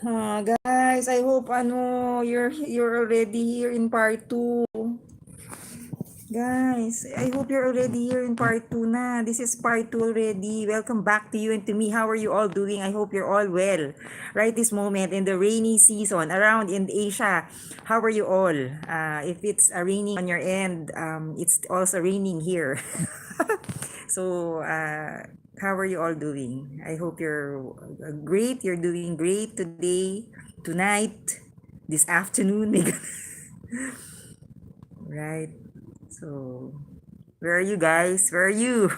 Guys, I hope you're already here in part 2. Guys, I hope you're already here in part 2 na. This is part 2 already. Welcome back to you and to me. How are you all doing? I hope you're all well. Right this moment in the rainy season around in Asia. How are you all? If it's raining on your end, it's also raining here. So, how are you all doing? I hope you're great. You're doing great today, tonight, this afternoon. Right. So, where are you guys? Where are you?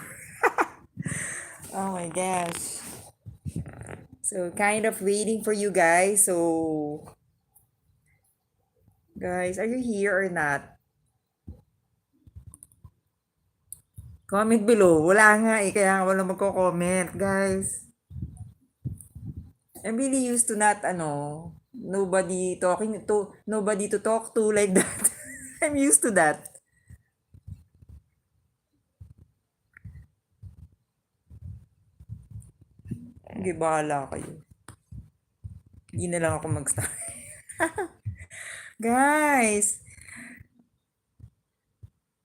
Oh my gosh. So, kind of waiting for you guys. So, guys, are you here or not? Comment below. Wala nga eh, kaya nga wala magko-comment, guys. I'm really used to not, nobody to talk to like that. I'm used to that. Sige, bahala kayo. Hindi na lang ako mag-start. Guys,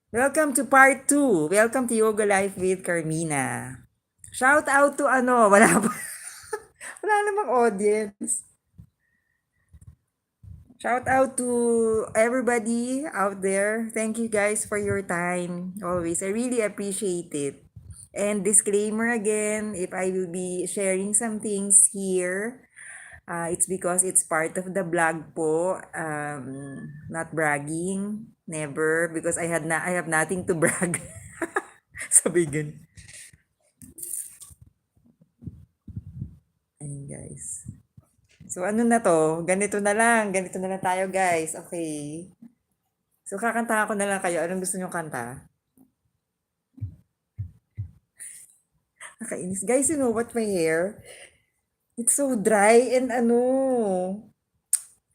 welcome to part 2. Welcome to Yoga Life with Carmina. Shout out to wala pa. Wala namang audience. Shout out to everybody out there. Thank you guys for your time. Always. I really appreciate it. And disclaimer again, if I will be sharing some things here, it's because it's part of the vlog po. Not bragging. Never. Because I have nothing to brag. Sabi gan. Ayun guys. So ano na to? Ganito na lang. Ganito na lang tayo guys. Okay. So kakantahan ko na lang kayo. Anong gusto nyo kanta? Nakainis. Guys, you know what? My hair, it's so dry and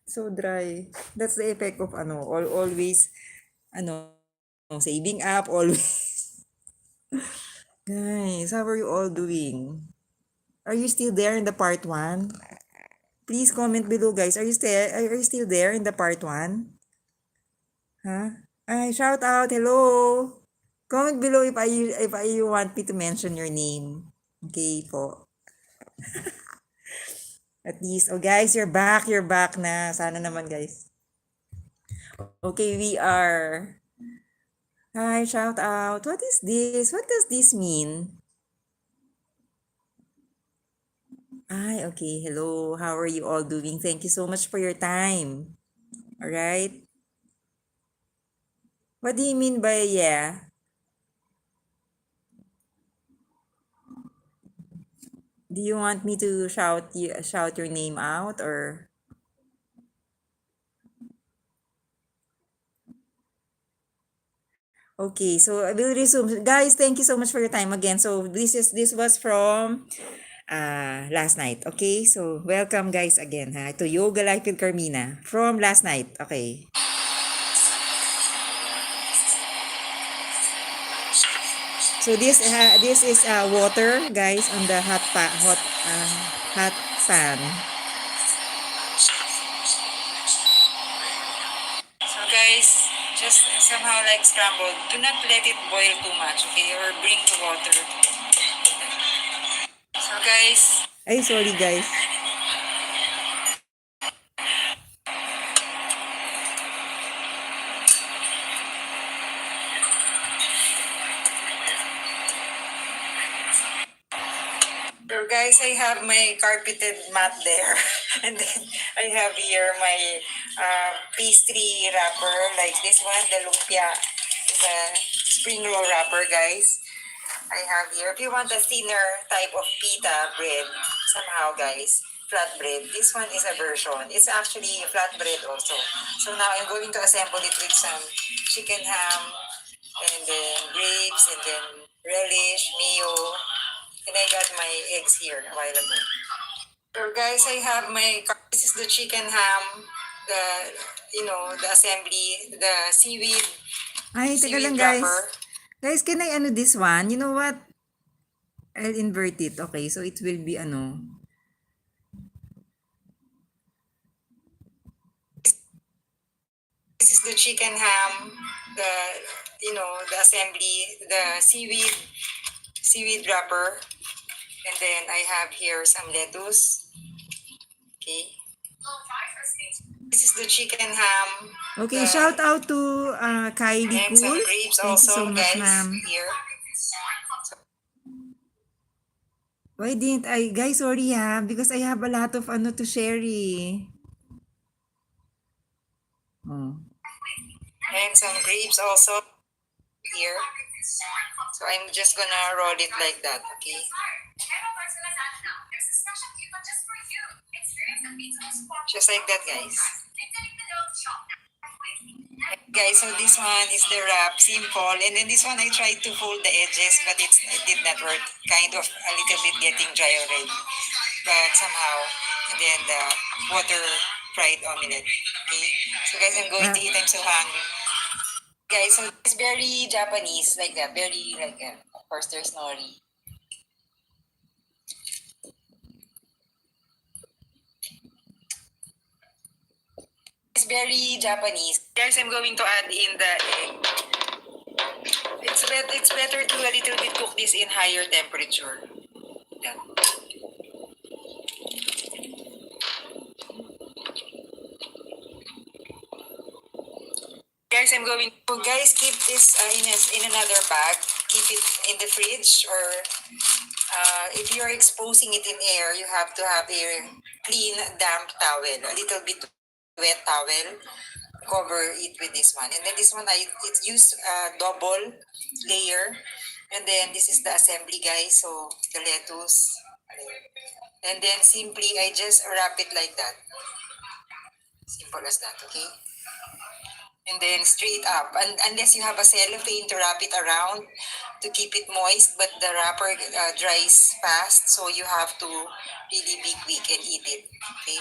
so dry. That's the effect of always, ano, saving up, always. Guys, how are you all doing? Are you still there in the part 1? Please comment below, guys. Are you still there in the part 1? Huh? Ay, shout out. Hello. Comment below if I want me to mention your name. Okay po. At least, oh guys, you're back na. Sana naman guys. Okay, we are. Hi, shout out. What is this? What does this mean? Ay, okay. Hello. How are you all doing? Thank you so much for your time. All right. What do you mean by yeah? Do you want me to shout your name out or okay, so I will resume. Guys, thank you so much for your time again. So this was from last night. Okay? So welcome guys again to Yoga Life with Carmina from last night. Okay. So this is water guys on the hot pan. So guys, just somehow like scrambled. Do not let it boil too much, okay? Or bring the water. So guys, ay sorry guys. So guys, I have my carpeted mat there. And then I have here my pastry wrapper like this one, the lumpia, the spring roll wrapper guys. I have here, if you want a thinner type of pita bread, somehow guys, flatbread, this one is a version. It's actually a flatbread also. So now I'm going to assemble it with some chicken ham, and then grapes, and then relish, mayo, and I got my eggs here a while ago. So guys, I have this is the chicken ham, the assembly, the seaweed, ay, teka lang guys. Wrapper. Guys, can I this one? You know what? I'll invert it. Okay, so it will be the chicken ham, the the assembly, the seaweed wrapper, and then I have here some lettuce. Okay. This is the chicken ham. Okay, shout out to Kylie And some Cool. grapes Thank you so also, much, guys, ma'am. here. Why didn't I? Guys, sorry ha. Because I have a lot of ano to share eh. Oh. And some grapes also here. So I'm just gonna roll it like that, okay? Just like that, guys. Guys, so this one is the wrap, simple. And then this one, I tried to fold the edges, but it did not work. Kind of a little bit getting dry already. But somehow, and then the water fried omelette. Okay? So guys, I'm going to eat. I'm so hungry. Guys, so it's very Japanese, like that. Very like that. Of course, there's nori. It's very Japanese. Guys, I'm going to add in the egg. It's better to a little bit cook this in higher temperature. Yeah. Guys, I'm going to keep this in another bag. Keep it in the fridge, or if you're exposing it in air, you have to have a clean, damp towel, a little bit wet towel. Cover it with this one, and then this one it's used double layer, and then this is the assembly, guys. So the lettuce, and then simply I just wrap it like that. Simple as that, okay? And then straight up, and unless you have a cellophane to wrap it around to keep it moist, but the wrapper dries fast, so you have to really be quick and eat it, okay?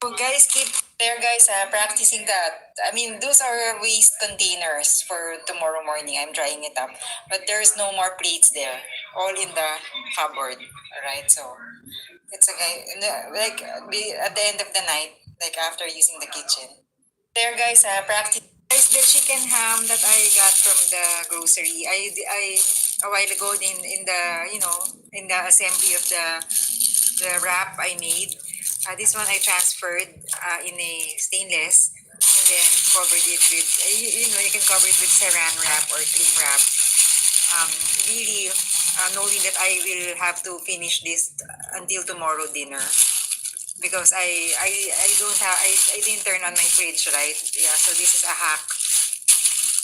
So guys, keep there, guys, practicing that. I mean, those are waste containers for tomorrow morning. I'm drying it up, but there's no more plates there, all in the cupboard. All right, so it's like at the end of the night, like after using the kitchen. There, guys, practice. Guys, the chicken ham that I got from the grocery, I a while ago in the in the assembly of the wrap I made. This one I transferred in a stainless, and then covered it with you can cover it with saran wrap or cling wrap. Really knowing that I will have to finish this until tomorrow dinner, because I don't have I didn't turn on my fridge, right? Yeah, so this is a hack,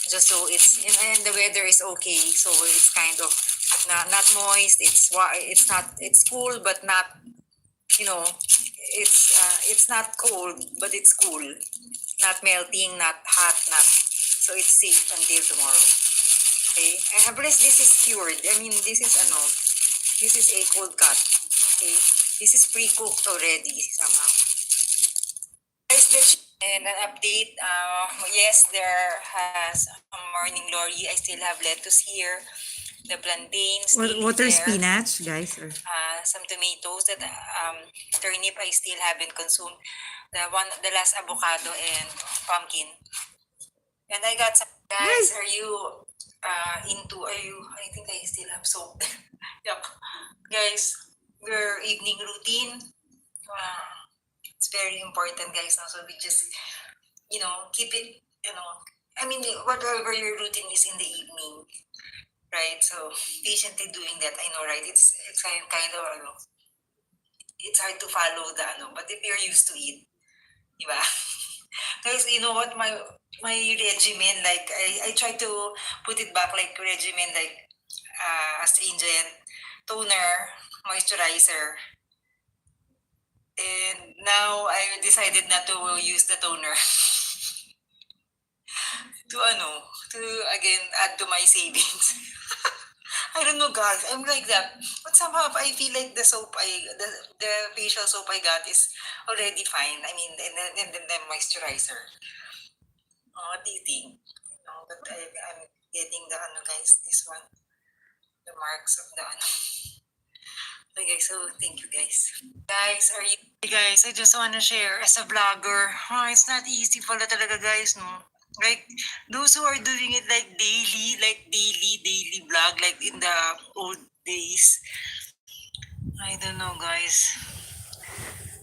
just so it's and the weather is okay, so it's kind of not moist. It's not, it's cool but not, you know it's not cold but it's cool, not melting, not hot, not, so it's safe until tomorrow. Okay, and plus this is cured. I mean, this is a cold cut. Okay, this is pre-cooked already somehow. Guys, and an update. Yes, there has a morning glory. I still have lettuce here. The plantains still Water there. spinach, guys. Or... some tomatoes that turnip I still haven't consumed. The last avocado and pumpkin. And I got some guys. Are you into? Are you? I think I still have soap. Yup, guys. Your evening routine. It's very important, guys. So we just keep it. I mean, whatever your routine is in the evening, right? So patiently doing that. I know, right? It's kind of it's hard to follow the but if you're used to it, diba? Guys, you know what, my regimen, like I try to put it back, like regimen, like astringent, toner, moisturizer, and now I decided not to use the toner to to again add to my savings. I don't know, guys. I'm like that. But somehow I feel like the facial soap I got is already fine. I mean, and then the moisturizer. What do you think? But I'm getting the guys. This one, the marks of the Okay, so thank you, guys. Guys, are you? Hey guys, I just wanna share as a vlogger. It's not easy pala talaga, guys, no? Like those who are doing it like daily vlog, like in the old days. I don't know, guys.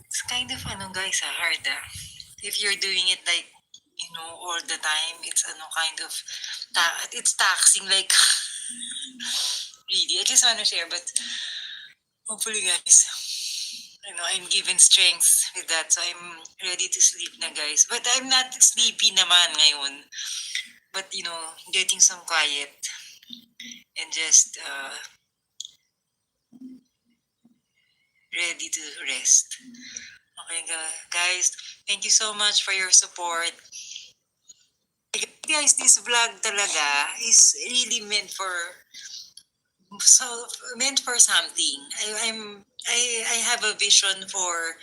It's kind of guys, hard. If you're doing it like all the time, it's kind of it's taxing. Like really, I just want to share, but hopefully, guys, I'm given strength with that, so I'm ready to sleep na, guys. But I'm not sleepy naman ngayon. But getting some quiet and just ready to rest. Okay, guys, thank you so much for your support. Guys, this vlog talaga is really so meant for something. I have a vision for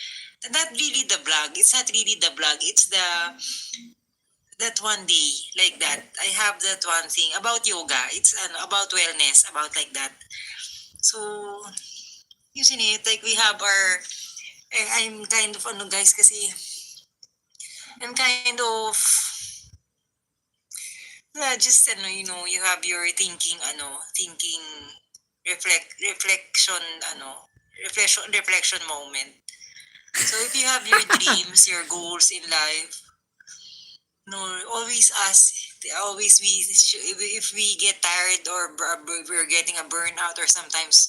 not really the vlog. It's not really the vlog. It's that one day like that. I have that one thing about yoga. It's about wellness, about like that. So using it like we have our I'm kind of guys kasi I'm kind of yeah, just you have your thinking reflection reflection moment. So if you have your dreams, your goals in life, no, always ask. Always if we get tired or we're getting a burnout or sometimes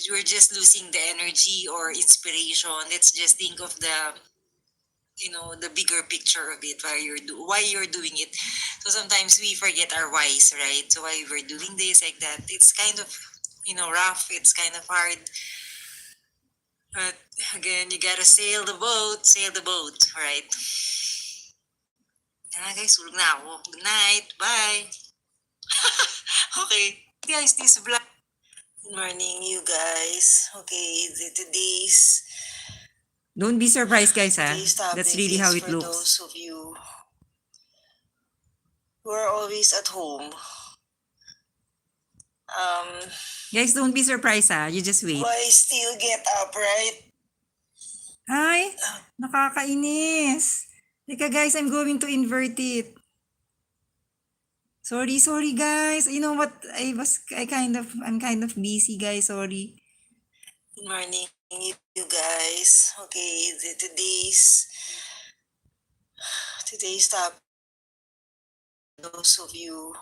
we're just losing the energy or inspiration. Let's just think of the bigger picture of it why you're doing it. So sometimes we forget our whys, right? So why we're doing this like that. It's kind of rough. It's kind of hard. But again, you gotta sail the boat, right? Yan guys, tulog na ako. Good night. Bye. Okay. Guys, this vlog. Good morning, you guys. Okay, Don't be surprised, guys, today's That's topic really how is it for looks. those of you who are always at home. Guys, don't be surprised, You just wait. Why still get up, right? Ay, nakakainis. Teka, guys, I'm going to invert it. Sorry, guys. You know what? I'm kind of busy, guys. Sorry. Good morning, you guys. Okay, today's topic. Those of you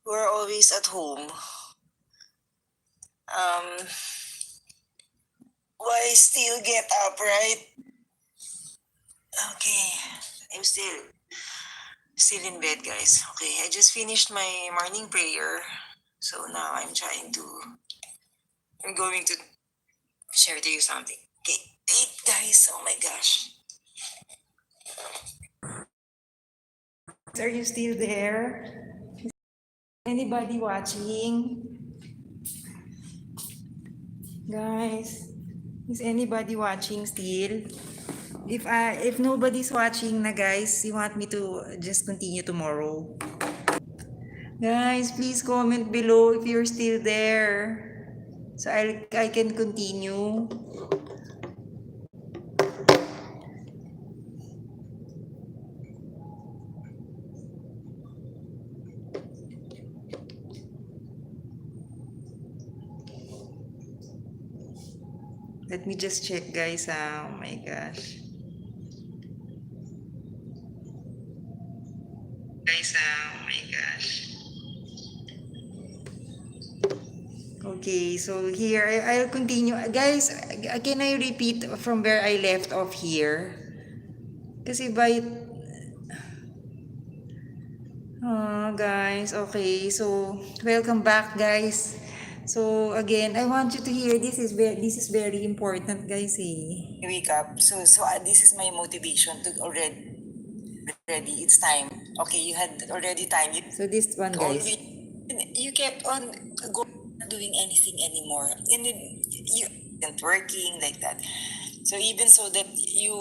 who are always at home. Um, why still get up, right? Okay, I'm still in bed, guys. Okay, I just finished my morning prayer, so now I'm going to share to you something. Okay, wait, guys. Oh my gosh. Are you still there? Anybody watching? Guys, is anybody watching still? If nobody's watching na, guys, you want me to just continue tomorrow? Guys, please comment below if you're still there. So I can continue. Let me just check, guys. Oh my gosh. Guys, oh my gosh. Okay, so here I'll continue. Guys, can I repeat from where I left off here? Kasi by guys, okay. So, welcome back, guys. So, again, I want you to hear this is very important, guys, Wake up. So this is my motivation to already. It's time. Okay, you had already time. So, this one, guys. Always you kept on not doing anything anymore, and then you weren't working like that. So even so that you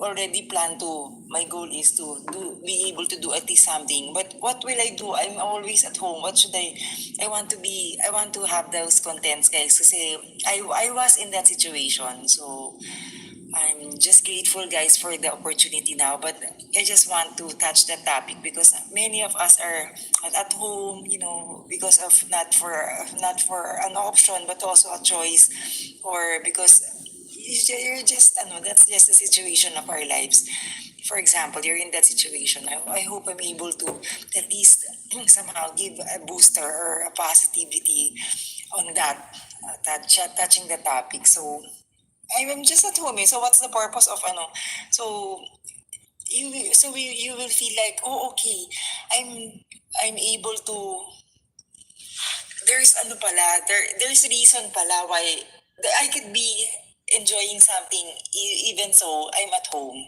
already plan to, my goal is to be able to do at least something. But what will I do? I'm always at home. What should I want to have those contents, guys. Kasi I was in that situation. So I'm just grateful, guys, for the opportunity now. But I just want to touch that topic because many of us are at home, because of not for an option, but also a choice, or because you're just, that's just the situation of our lives. For example, you're in that situation. I hope I'm able to at least somehow give a booster or a positivity on touching the topic. So I'm just at home. So what's the purpose of ano? So you will feel like, oh, okay, I'm I'm able to, there's there's reason pala why I could be enjoying something, even so I'm at home.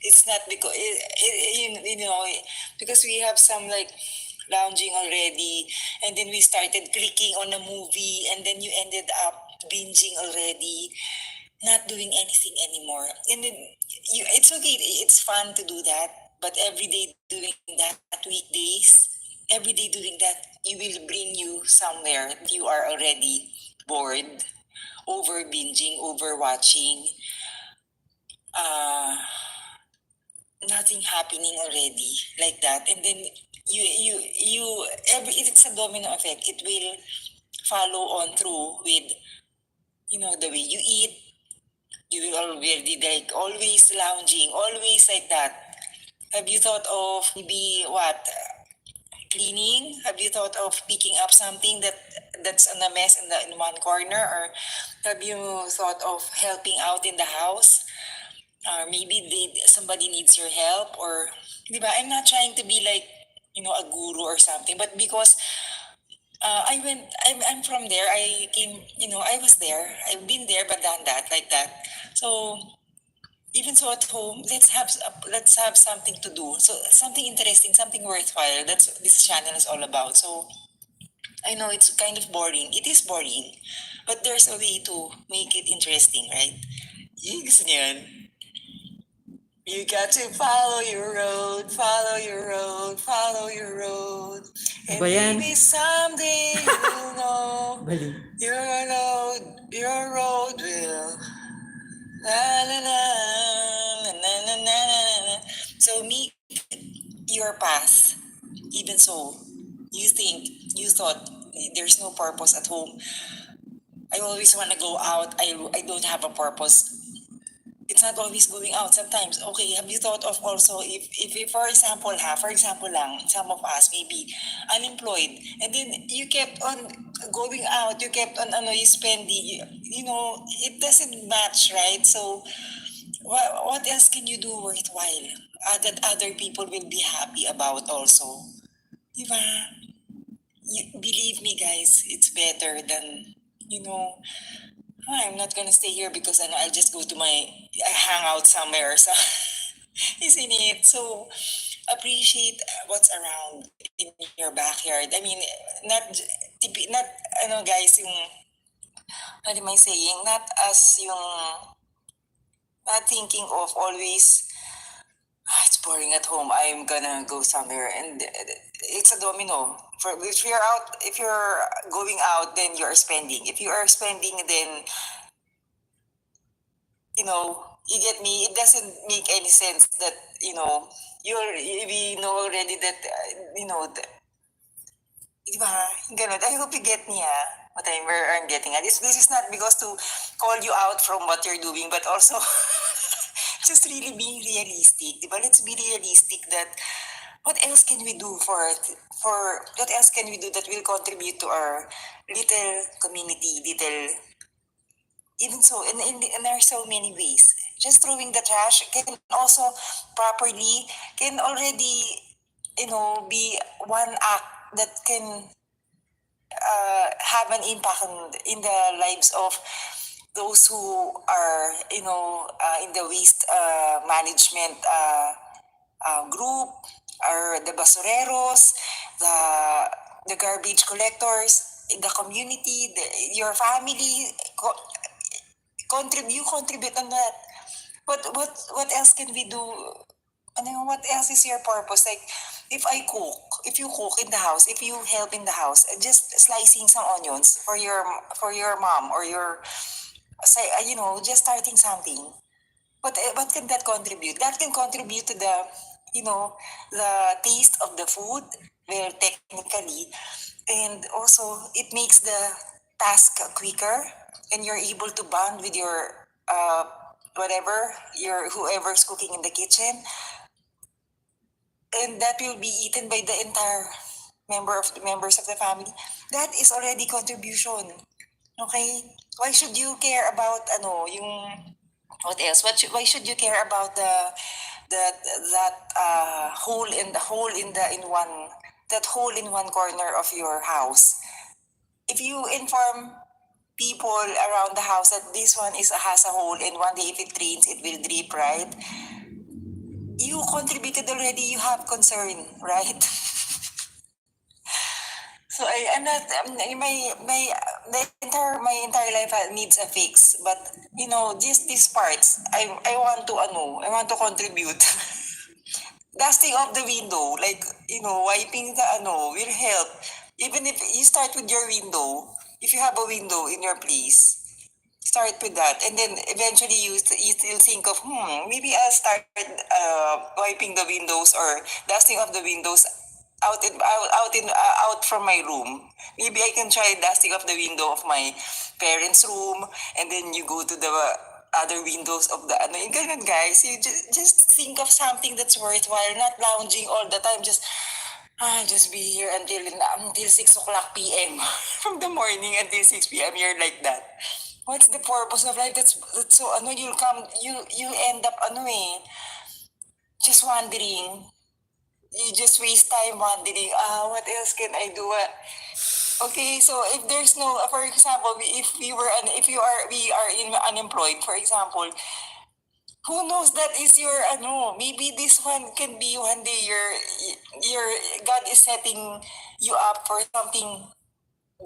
It's not because because we have some like lounging already, and then we started clicking on a movie, and then you ended up binging already, not doing anything anymore. And then it's okay, it's fun to do that, but every day doing that, weekdays, every day doing that, you will bring you somewhere that you are already bored, over binging, over watching, uh, nothing happening already like that. And then it's a domino effect. It will follow on through with, the way you eat. You will already like always lounging, always like that. Have you thought of maybe what, cleaning? Have you thought of picking up something that's in a mess in one corner, or have you thought of helping out in the house? Or maybe somebody needs your help, or, di ba? I'm not trying to be like, a guru or something, but because I'm from there. I came, I was there. I've been there, but done that, like that. So even so, at home, let's have something to do. So something interesting, something worthwhile. That's what this channel is all about. So I know it's kind of boring. It is boring, but there's a way to make it interesting, right? Yes, yan. You got to follow your road, follow your road, follow your road. And Ba yan? maybe someday you'll know Bali. your road will. La, la, la, la, la, la, la, la. So meet your path. Even so, you thought there's no purpose at home. I always want to go out. I don't have a purpose. It's not always going out. Sometimes, okay, have you thought of also, if for example lang, some of us may be unemployed, and then you kept on going out, you kept on you spending, it doesn't match, right? So what else can you do worthwhile, that other people will be happy about also? Diba? Believe me, guys, it's better than, you know, I'm not gonna stay here because I'll just go to I hang out somewhere or something. Isn't it? So appreciate what's around in your backyard. I mean, not not guys, yung what am I saying? Not as yung not thinking of always, it's boring at home. I'm gonna go somewhere, and it's a domino. For if you're going out, then you're spending. If you are spending, then you get me. It doesn't make any sense that we know already that di ba? Ganun. I hope you get me, where I'm getting at. This is not because to call you out from what you're doing, but also just really being realistic, di ba? Let's be realistic that what else can we do what else can we do that will contribute to our little community, little, even so, and there are so many ways. Just throwing the trash can also properly, can already, be one act that can have an impact in the lives of those who are, in the waste management group, or the basureros, the garbage collectors, in the community, your family. Contribute on that. What else can we do? What else is your purpose? Like, if you cook in the house, if you help in the house, just slicing some onions for your mom, or your say, just starting something. what can that contribute? That can contribute to the, the taste of the food, well, technically, and also it makes the task quicker, and you're able to bond with your whatever your whoever's cooking in the kitchen, and that will be eaten by the entire members of the family. That is already contribution. Okay? Why should you care about yung what else? Why should you care about that hole in one corner of your house? If you inform people around the house that this one has a hole and one day if it rains it will drip, right? You contributed already. You have concern, right? So I'm not my entire life needs a fix. But just these parts, I want to I want to contribute. Dusting off the window, like wiping the will help. Even if you start with your window, if you have a window in your place, start with that, and then eventually you still think of maybe I'll start wiping the windows or dusting off the windows out from my room. Maybe I can try dusting off the window of my parents' room, and then you go to the other windows of the yung ganun, guys. You just think of something that's worthwhile, not lounging all the time. Just be here until 6 o'clock p.m. from the morning until 6 p.m. You're like that. What's the purpose of life? That's so you end up just wondering. You just waste time wondering, what else can I do? Okay, so if there's no, for example, if we are unemployed, for example, who knows that is your maybe this one can be one day your God is setting you up for something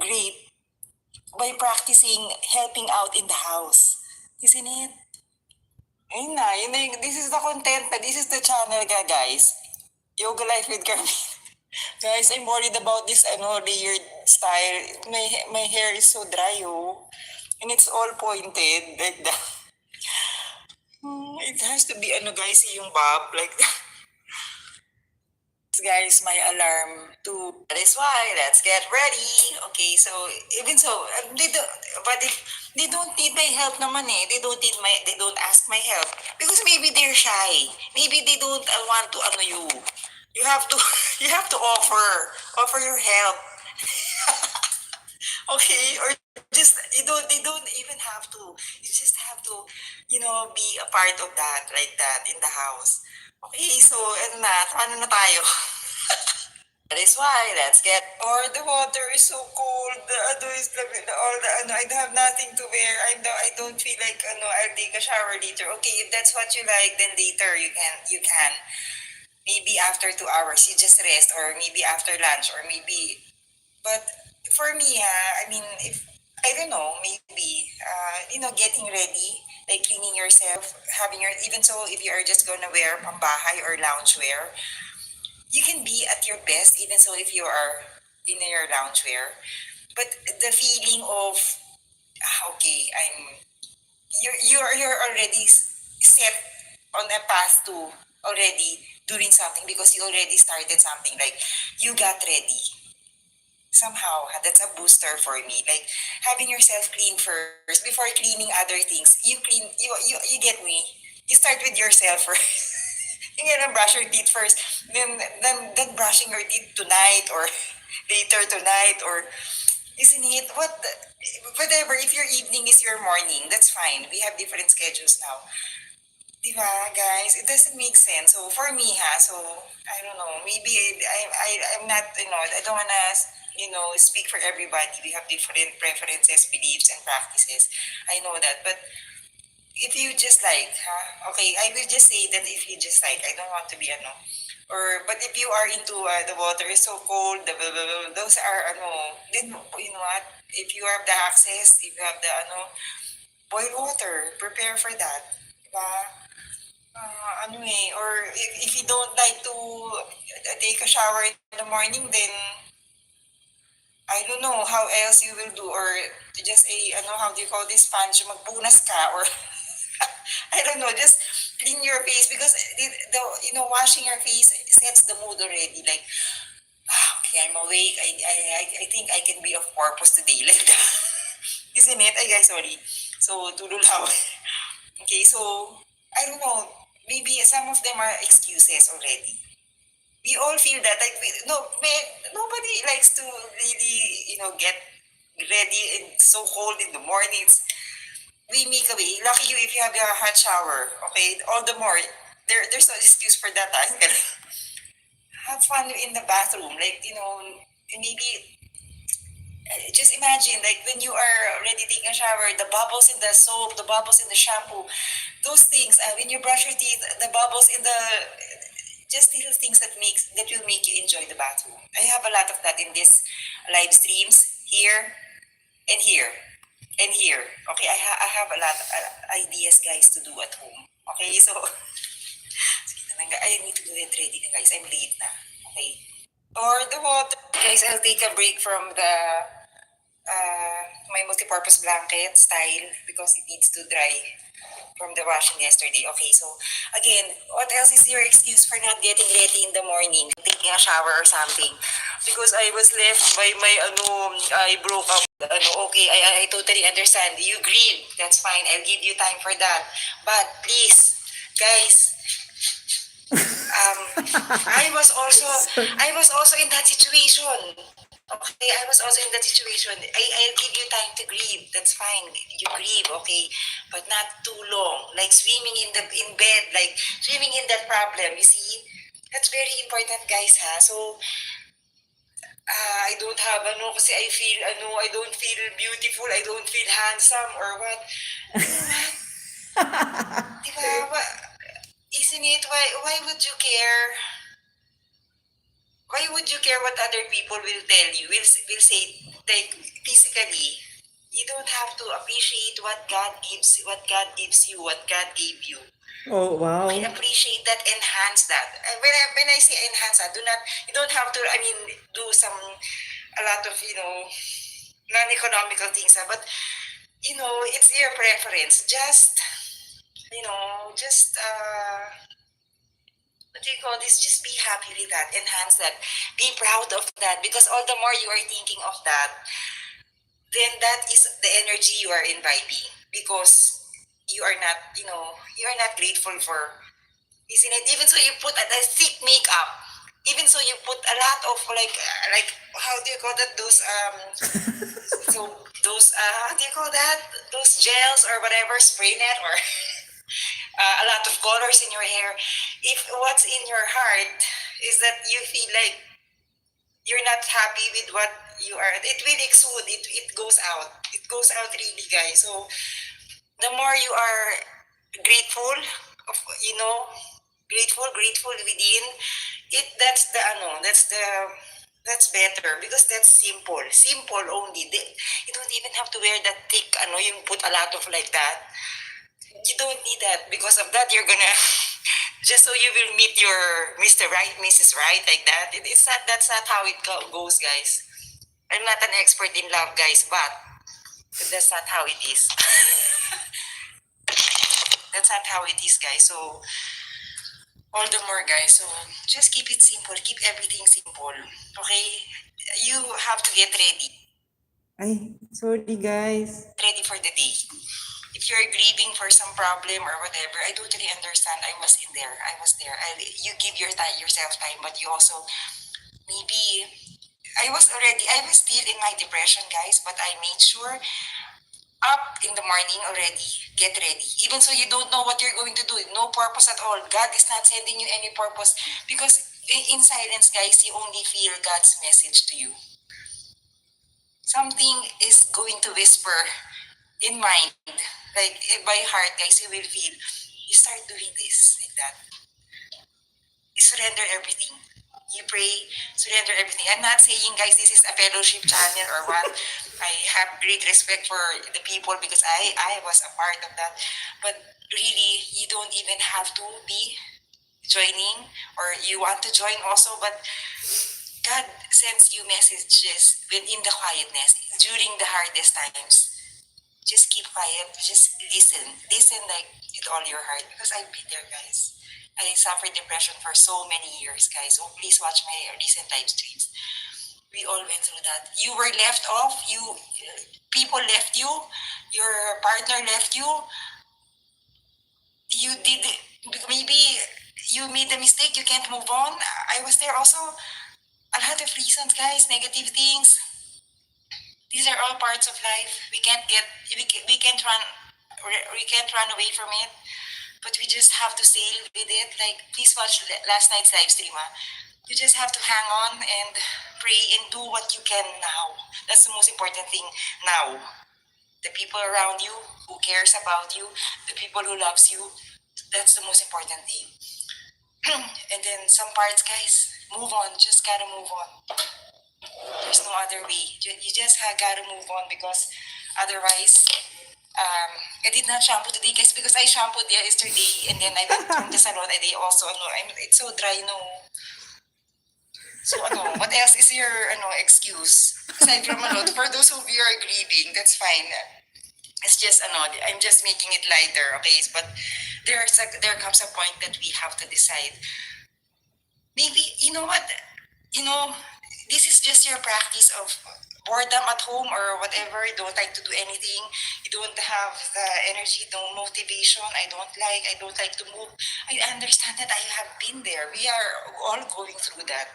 great by practicing helping out in the house, isn't it? This is the content, this is the channel, guys. Yoga Life with Carmen. Guys, I'm worried about this layered style. My hair is so dry, and it's all pointed like that. It has to be guys, yung bob like that. Guys, my alarm to. That is why. Let's get ready. Okay, so even so, they don't. But if they don't need my help, naman they don't need my. They don't ask my help because maybe they're shy. Maybe they don't want to you. You have to. You have to offer your help. Okay, or just they don't even have to. You just have to be a part of that, like that in the house. Okay, so ano na tayo? That is why, let's get, or the water is so cold, the is all the I have nothing to wear. I don't feel like I'll take a shower later. Okay, if that's what you like, then later you can. Maybe after 2 hours you just rest, or maybe after lunch, or maybe. But for me, I mean, if I don't know, maybe getting ready, like cleaning yourself, having your even so if you are just gonna wear pambahay or loungewear, you can be at your best even so if you are in your loungewear. But the feeling of okay, you're already set on a path to already doing something because you already started something, like you got ready somehow. That's a booster for me, like having yourself clean first before cleaning other things. You get me. You start with yourself first. You gotta brush your teeth first, then brushing your teeth tonight or later tonight, or isn't it whatever. If your evening is your morning, that's fine. We have different schedules now. Diba, guys? It doesn't make sense. So for me, so I don't know. Maybe I'm not. I don't wanna. Speak for everybody. We have different preferences, beliefs, and practices. I know that, but if you just like, okay, I will just say that if you just like, I don't want to be or but if you are into the water is so cold, blah, blah, blah, those are then you know what? If you have the access, if you have the boil water, prepare for that. Diba? Or if you don't like to take a shower in the morning, then I don't know how else you will do, or just how do you call this, sponge, magpunas ka, or I don't know, just clean your face because washing your face sets the mood already. Like, okay, I'm awake. I think I can be of purpose today. Like that. Isn't it? Ay, guys, sorry. So, tululaw. Okay, so, I don't know. Maybe some of them are excuses already. We all feel that. Like, nobody likes to really, get ready and so cold in the mornings. We make a way. Lucky you if you have a hot shower. Okay, all the more. There's no excuse for that. Have fun in the bathroom. Like, maybe just imagine, like, when you are already taking a shower, the bubbles in the soap, the bubbles in the shampoo, those things. When you brush your teeth, the bubbles in the just little things that will make you enjoy the bathroom. I have a lot of that in this live streams here and here and here. Okay, I have a lot of ideas, guys, to do at home. Okay, so I need to get ready na, guys. I'm late na. Okay. Or the water. Guys, I'll take a break from the my multi-purpose blanket style because it needs to dry from the washing yesterday. Okay, so again, what else is your excuse for not getting ready in the morning, taking a shower or something? Because I was left by my I broke up. Okay, I totally understand. You grieve. That's fine. I'll give you time for that. But please, guys, I was also in that situation. Okay, I was also in that situation. I'll give you time to grieve. That's fine. You grieve, okay, but not too long. Like swimming in bed, like swimming in that problem. You see, that's very important, guys. Ha. So I don't have kasi I feel I don't feel beautiful. I don't feel handsome or what. Diba? Isn't it? Why would you care? Why would you care what other people will tell you? Will say, like, physically, you don't have to appreciate what God gives you, what God gave you. Oh, wow. Okay, appreciate that, enhance that. And when I say enhance that, you don't have to, do a lot of, non-economical things, but, it's your preference. What do you call this? Just be happy with that, enhance that, be proud of that, because all the more you are thinking of that, then that is the energy you are imbibing, because you are not grateful for, isn't it? Even so, you put a thick makeup. Even so, you put a lot of like how do you call that? Those how do you call that? Those gels or whatever, spray net or a lot of colors in your hair. If what's in your heart is that you feel like you're not happy with what you are, it will exude. It goes out. It goes out really, guys. So the more you are grateful of, grateful within it, that's better, because that's simple only. You don't even have to wear that thick you put a lot of like that. You don't need that. Because of that, you're gonna just so you will meet your Mr. Right, Mrs. Right, like that. It's not. That's not how it goes, guys. I'm not an expert in love, guys, but that's not how it is. That's not how it is, guys. So all the more, guys. So just keep it simple. Keep everything simple. Okay? You have to get ready. Ay, sorry guys. Ready for the day. If you're grieving for some problem or whatever, I totally understand. I was in there. I was there. You give yourself time, but you also maybe I was still in my depression, guys, but I made sure up in the morning already, get ready. Even so, you don't know what you're going to do. No purpose at all. God is not sending you any purpose, because in silence, guys, you only feel God's message to you. Something is going to whisper in mind, like by heart, guys, you will feel. You start doing this like that. You surrender everything. You pray, surrender everything. I'm not saying, guys, this is a fellowship channel or what. I have great respect for the people because I was a part of that. But really, you don't even have to be joining, or you want to join also, but God sends you messages when in the quietness, during the hardest times. just keep quiet, just listen like with all your heart, because I've been there, guys. I suffered depression for so many years, guys. So please watch my recent live streams. We all went through that. You were left off. People left you. Your partner left you. You did, maybe you made a mistake. You can't move on. I was there also. A lot of reasons, guys. Negative things. These are all parts of life. We can't run away from it. But we just have to sail with it. Like, please watch last night's live stream. You just have to hang on and pray and do what you can now. That's the most important thing now. The people around you who cares about you, the people who loves you, that's the most important thing. And then some parts, guys, move on. Just gotta move on. There's no other way. You just gotta move on, because otherwise, I did not shampoo today, guys, because I shampooed yesterday, and then I went from the salon and they also, it's so dry, no. So, what else is your, excuse? Aside from, for those of you who are grieving, that's fine. It's just, I'm just making it lighter, okay? But there comes a point that we have to decide. Maybe, you know what? You know, this is just your practice of boredom at home or whatever. You don't like to do anything. You don't have the energy, no motivation. I don't like to move. I understand that. I have been there. We are all going through that.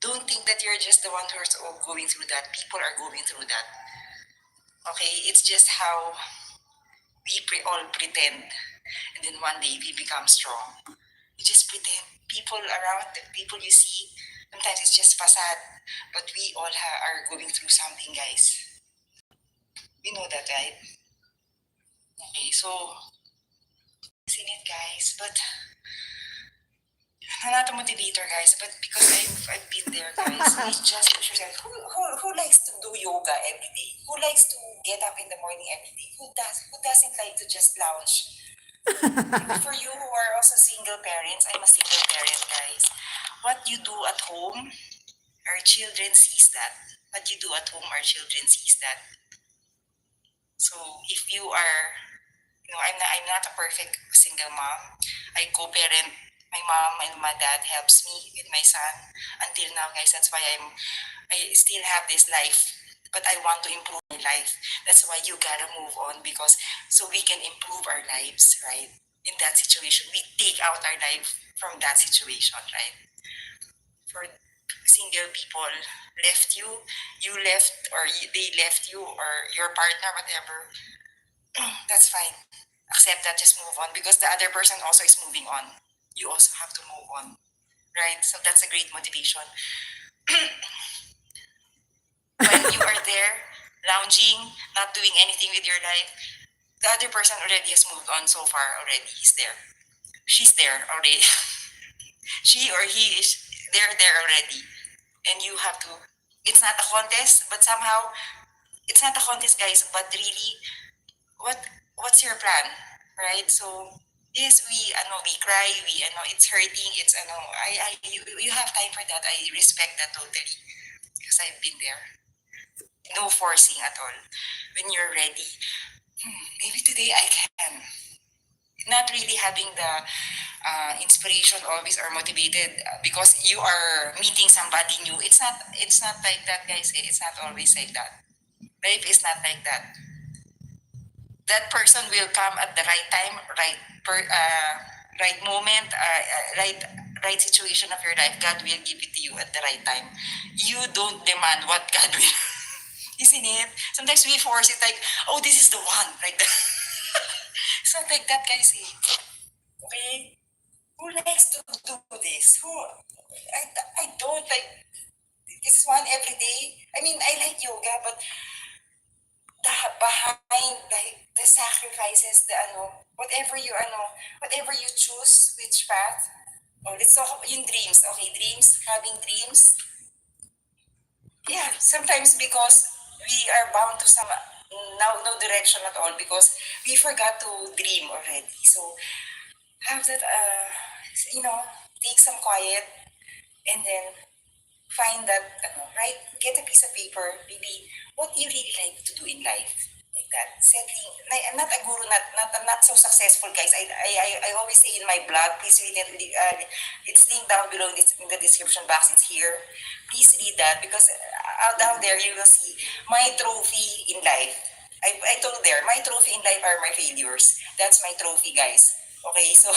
Don't think that you're just the one who's all going through that. People are going through that. Okay? It's just how we all pretend. And then one day we become strong. You just pretend. People around, the people you see, sometimes it's just facade. But we all are going through something, guys. We know that, right? Okay, so, isn't it, guys? But, I'm not a motivator, guys, but because I've been there, guys. It's just push yourself. Who likes to do yoga every day? Who likes to get up in the morning every day? Who doesn't like to just lounge? For you who are also single parents, I'm a single parent, guys. What you do at home, our children sees that. What you do at home, our children sees that. So if you are, I'm not a perfect single mom. I co-parent. My mom and my dad helps me with my son until now, guys. That's why I still have this life, but I want to improve my life. That's why you gotta move on, because so we can improve our lives, right? In that situation, we take out our life from that situation, right? For single people left you, you left, or they left you, or your partner, whatever, that's fine. Accept that, just move on, because the other person also is moving on. You also have to move on, right? So that's a great motivation. When you are there, lounging, not doing anything with your life, the other person already has moved on so far already. He's there. She's there already. She or he is there already. And you have to, it's not a contest, but somehow, it's not a contest, guys, but really, what what's your plan, right? So yes, we cry, it's hurting, you have time for that. I respect that totally, because I've been there. No forcing at all. When you're ready, maybe today I can. Not really having the inspiration always, or motivated, because you are meeting somebody new. It's not like that, guys. It's not always like that. Life is not like that. That person will come at the right time, right moment, right situation of your life. God will give it to you at the right time. You don't demand what God will. Isn't it? Sometimes we force it, like, oh, this is the one, like that. It's not like that, guys. Okay? Who likes to do this? I don't like this one every day. I mean, I like yoga, but the behind, like, the sacrifices, whatever you choose, which path. Oh, let's talk about yung dreams. Okay, dreams, having dreams. Yeah, sometimes because we are bound to some no direction at all, because we forgot to dream already. So have that, take some quiet, and then find that, right? Get a piece of paper, maybe what you really like to do in life. like that. Setting, I'm not a guru, not so successful, guys. I always say in my blog, please read it. It's linked down below in the description box. It's here. Please read that because down there you will see my trophy in life. I told there, my trophy in life are my failures. That's my trophy, guys. Okay, so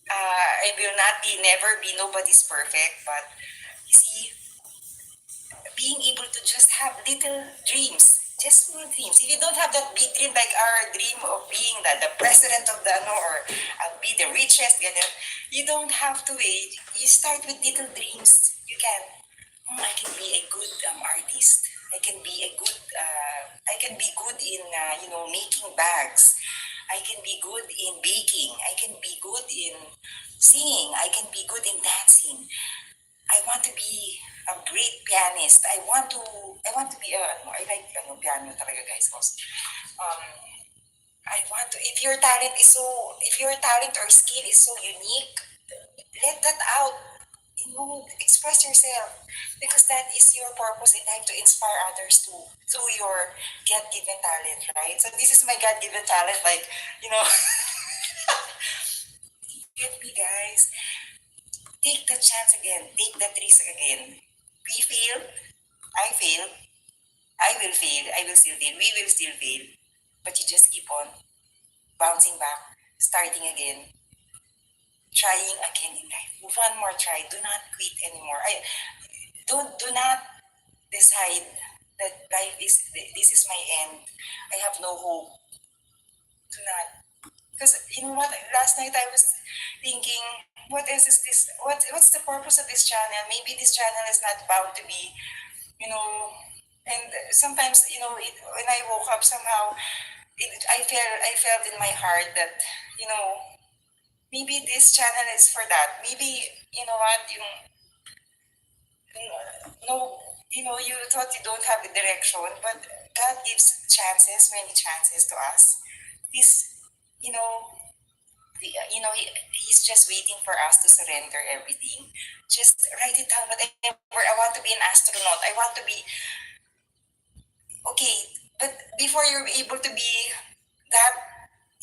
I will not be, never be, nobody's perfect, but you see, being able to just have little dreams, just small dreams. If you don't have that big dream, like our dream of being the president of the, no, or be the richest, ganyan, you don't have to wait. You start with little dreams. You can, I can be a good artist. I can be a good, I can be good in, making bags. I can be good in baking. I can be good in singing. I can be good in dancing. I want to be a great pianist. I want to be a, I like piano talaga, guys. Um, I want to, if your talent or skill is so unique, let that out. Express yourself because that is your purpose in life to inspire others too through your God-given talent, right? So this is my God-given talent, like, you know, get me, guys. Take the chance again. Take that risk again. We failed. I failed. I will fail. I will still fail. We will still fail. But you just keep on bouncing back, starting again, trying again in life. One more try. Do not quit anymore. I do not decide that life is this is my end. I have no hope. Do not. Because you know what? Last night I was thinking, what else is this? What's the purpose of this channel? Maybe this channel is not bound to be, you know. And sometimes, when I woke up, somehow, I felt in my heart that, you know, maybe this channel is for that. Maybe, you know what, no, you thought you don't have a direction, but God gives chances, many chances to us. This, you know, he's just waiting for us to surrender everything. Just write it down. Whatever. I want to be an astronaut. I want to be okay. But before you're able to be that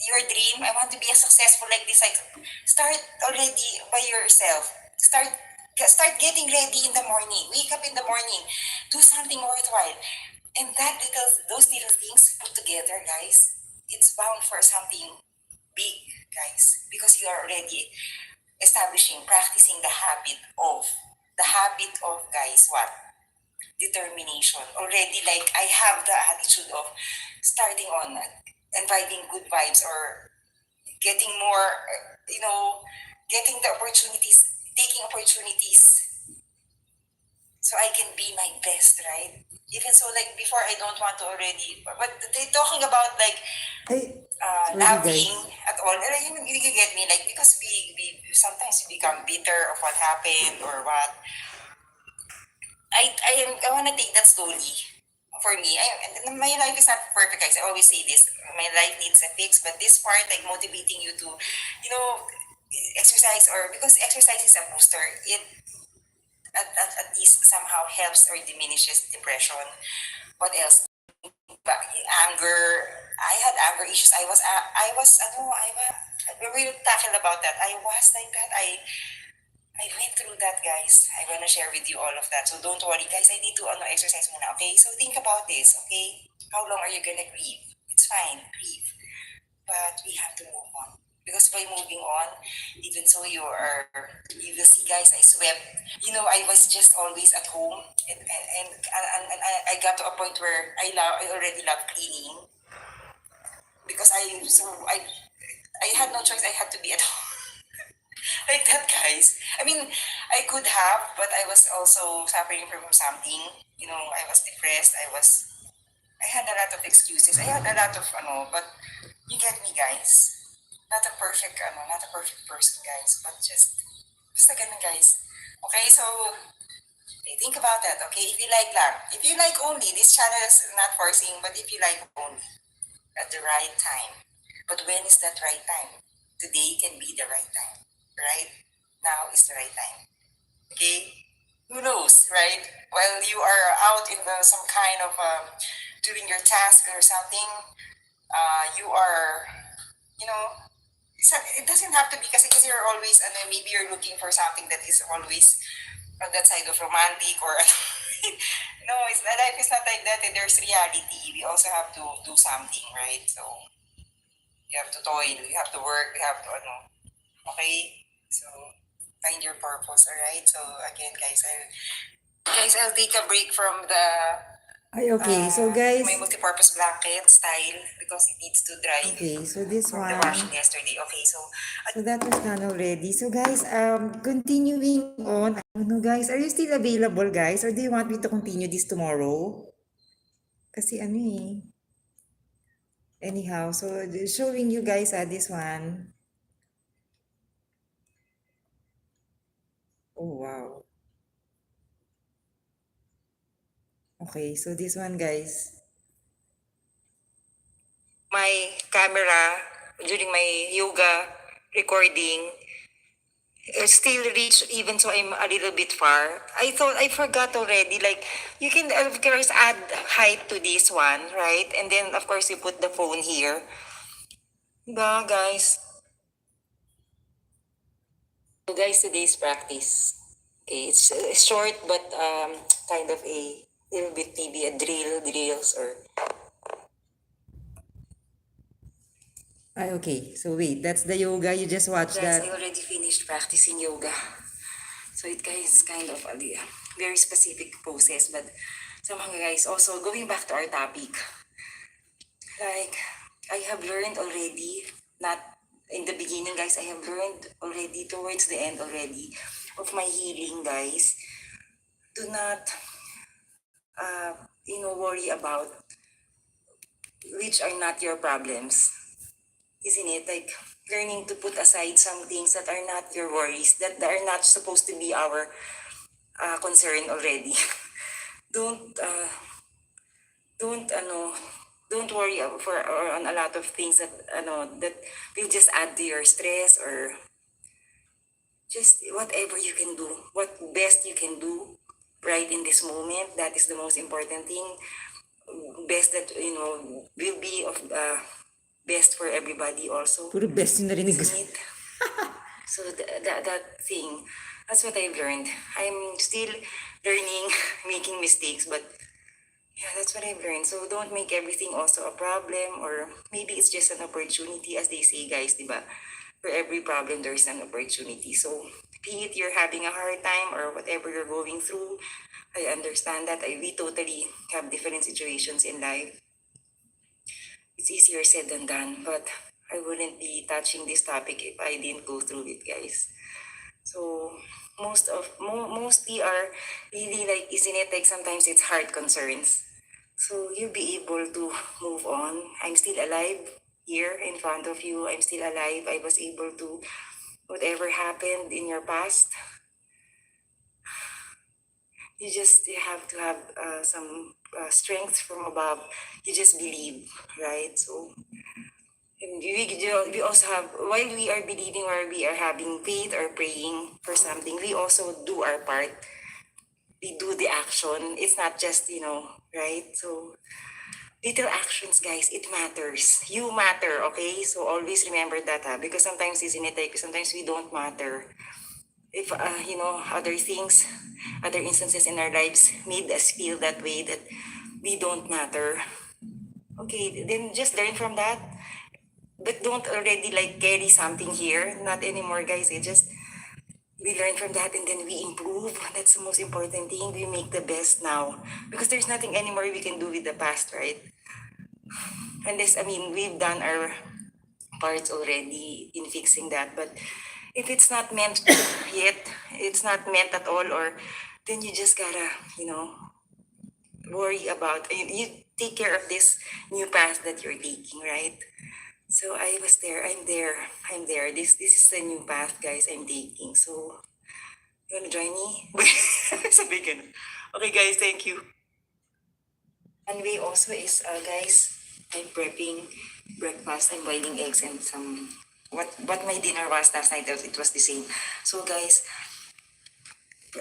your dream, I want to be a successful like this. Like start already by yourself. Start getting ready in the morning. Wake up in the morning. Do something worthwhile. And those little things put together, guys, it's bound for something big, guys, because you are already practicing the habit of, guys, what? Determination. Already, like, I have the attitude of starting on inviting good vibes or getting more, getting the opportunities, taking opportunities so I can be my best, right? Even so, like, before I don't want to already, but they talking about, like, Hey, sorry laughing guys. at all. And you get me, like, because we sometimes we become bitter of what happened or what. I want to take that slowly. For me, and my life is not perfect, guys. I always say this. My life needs a fix, but this part, like motivating you to, exercise, or because exercise is a booster, it at least somehow helps or diminishes depression. What else? Anger. I had anger issues. We will tackle about that. I was like that. I went through that, guys. I want to share with you all of that. So don't worry, guys. I need to exercise muna, okay? So think about this, okay? How long are you gonna grieve? It's fine, grieve. But we have to move on. Because by moving on, even so you will see, guys, I swept. I was just always at home. And I got to a point where I already love cleaning. Because I had no choice. I had to be at home. Like that, guys. I mean, I could have, but I was also suffering from something. I was depressed. I had a lot of excuses. I had a lot of, but you get me, guys. Not a perfect person, guys, but just like ganun, guys. Okay, so, think about that, okay? If you like lang, if you like only, this channel is not forcing, but if you like only, at the right time. But when is that right time? Today can be the right time, right? Now is the right time. Okay? Who knows, right? While you are out in some kind of doing your task or something, you are, you know, it doesn't have to be kasi you're always, maybe you're looking for something that is always on that side of romantic or no, life is not like that. There's reality. We also have to do something, right? So you have to toil, you have to work, you have to okay? So find your purpose, all right? So again, I'll take a break from the Ay, okay. So guys, my multi-purpose blanket style because it needs to dry okay, so this from the one, washing yesterday. Okay, so so that was done already. So guys, continuing on, I don't know guys, are you still available guys? Or do you want me to continue this tomorrow? Kasi ano eh. Anyhow, so showing you guys this one. Oh wow. Okay, so this one guys. My camera during my yoga recording still reach even so I'm a little bit far. I thought I forgot already. Like you can of course add height to this one, right? And then of course you put the phone here. Diba, guys? So guys, today's practice. Okay, it's short but kind of a little bit maybe a drills or. Ay, okay. So wait, that's the yoga. You just watched Guys, that. I already finished practicing yoga. So it guys kind of a very specific process, but somehow guys, also going back to our topic, like I have learned already, not in the beginning guys, I have learned already towards the end already of my healing guys. Do not, worry about which are not your problems. Isn't it? Like learning to put aside some things that are not your worries, that are not supposed to be our concern already. don't don't don't worry for or on a lot of things that that will just add to your stress or just whatever you can do, what best you can do right in this moment. That is the most important thing. Best that will be of best for everybody also. Puro best yung narinig ko. Isn't it? So that thing, that's what I've learned. I'm still learning, making mistakes, but yeah, that's what I've learned. So don't make everything also a problem, or maybe it's just an opportunity, as they say, guys, diba? For every problem, there's an opportunity. So be it you're having a hard time or whatever you're going through, I understand that. We totally have different situations in life. It's easier said than done, but I wouldn't be touching this topic if I didn't go through it, guys. So mostly are really like, isn't it like sometimes it's hard concerns. So you'll be able to move on. I'm still alive here in front of you. I'm still alive. I was able to, whatever happened in your past, you have to have some strength from above. You just believe, right? So and we also have, while we are believing or we are having faith or praying for something, we also do our part. We do the action. It's not just, right? So little actions, guys, it matters. You matter, okay? So always remember that, because sometimes, isn't it, like, sometimes we don't matter. If, other things, other instances in our lives made us feel that way, that we don't matter. Okay, then just learn from that. But don't already like carry something here. Not anymore, guys. It just, we learn from that and then we improve. That's the most important thing. We make the best now. Because there's nothing anymore we can do with the past, right? Unless, I mean, we've done our parts already in fixing that. But if it's not meant yet, it's not meant at all, or then you just gotta, worry about, you take care of this new path that you're taking, right? So I was there, I'm there. This is the new path, guys, I'm taking. So, you wanna join me? Sabi ganun. Okay, guys, thank you. One way also is, guys, I'm prepping breakfast. I'm boiling eggs and some, what my dinner was last night, it was the same. So, guys,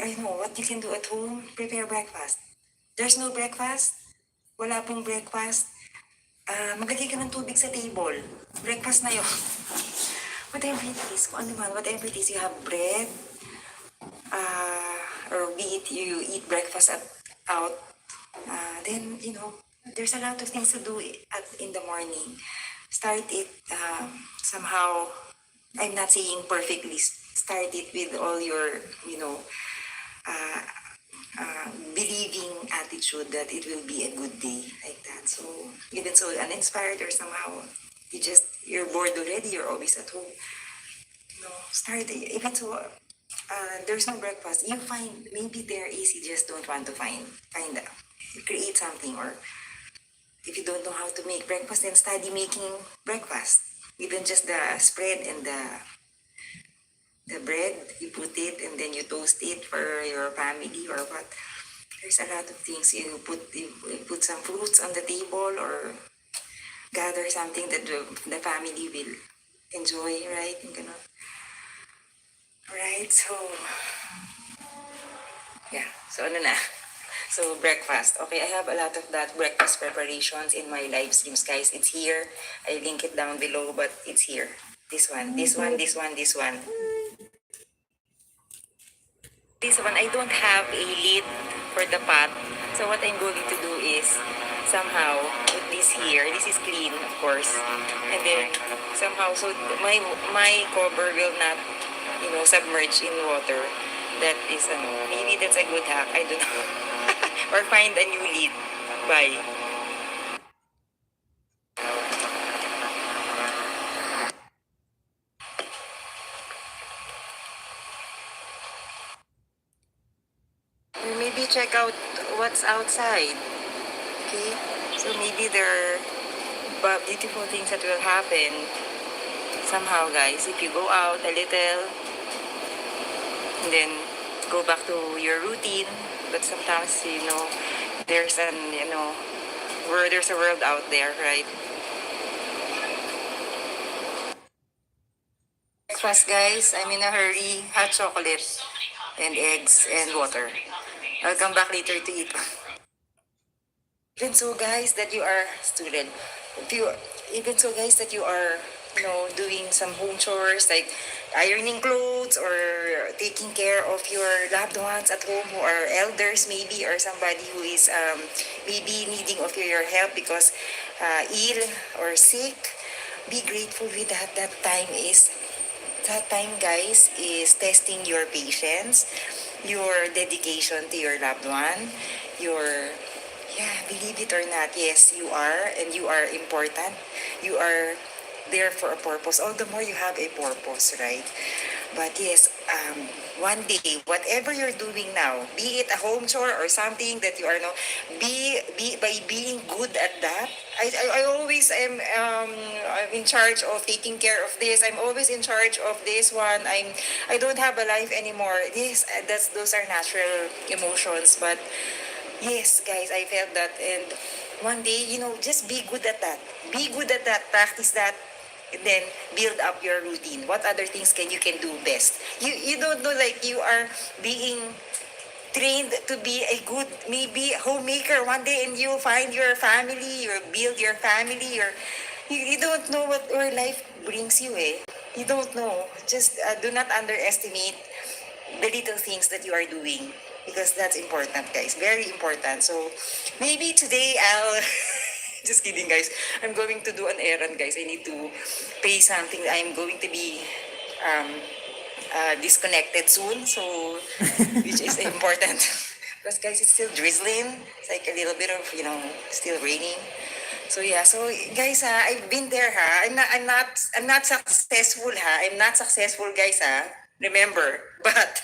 I know what you can do at home, prepare breakfast. There's no breakfast? wala pong breakfast, maglagay ka ng tubig sa table. Breakfast na yun. Whatever it is, kung ano man, whatever it is, you have bread, or be it you eat breakfast out, then, there's a lot of things to do in the morning. Start it somehow, I'm not saying perfectly, start it with all your, uh, believing attitude that it will be a good day like that. So even so uninspired or somehow you're bored already, you're always at home. Start even so there's no breakfast. You find maybe there is, you just don't want to find create something, or if you don't know how to make breakfast, then study making breakfast. Even just the spread and the bread, you put it and then you toast it for your family or what. There's a lot of things. You put some fruits on the table, or gather something that the family will enjoy, right? Yung ganun. Right, so yeah. So ano na? So breakfast. Okay, I have a lot of that breakfast preparations in my live streams, guys. It's here. I link it down below, but it's here. This one, this one, this one, this one. This one, I don't have a lid for the pot. So what I'm going to do is somehow put this here. This is clean, of course. And then somehow, so my cover will not, submerge in water. That is, maybe that's a good hack. I don't know. Or find a new lid. Bye. Or maybe check out what's outside. Okay? So maybe there are beautiful things that will happen somehow, guys. If you go out a little and then go back to your routine. But sometimes, there's there's a world out there, right? Breakfast, guys. I'm in a hurry. Hot chocolate and eggs and water. I'll come back later to eat. Even so, guys, that you are student. If you even so, guys, that you are doing some home chores like ironing clothes or taking care of your loved ones at home who are elders maybe, or somebody who is maybe needing of your help because ill or sick. Be grateful with that. That time, guys, is testing your patience, your dedication to your loved one, your, yeah, believe it or not, yes, you are, and you are important. You are there for a purpose. All the more you have a purpose, right? But yes, one day, whatever you're doing now, be it a home chore or something that you are no, be by being good at that. I always am I'm in charge of taking care of this. I'm always in charge of this one. I don't have a life anymore. Yes, those are natural emotions, but yes, guys, I felt that, and one day, just be good at that. Be good at that. Practice that. And then build up your routine. What other things can do best? You don't know, like you are being trained to be a good maybe homemaker one day, and you find your family, you build your family, you don't know what where life brings you, eh. You don't know. Just do not underestimate the little things that you are doing, because that's important, guys, very important. So maybe today I'll just kidding, guys. I'm going to do an errand, guys. I need to pay something. I'm going to be um disconnected soon, so which is important. Because, guys, it's still drizzling. It's like a little bit of, still raining. So yeah, so guys, I've been there, ha. I'm not successful, ha. I'm not successful, guys, ha. Remember, but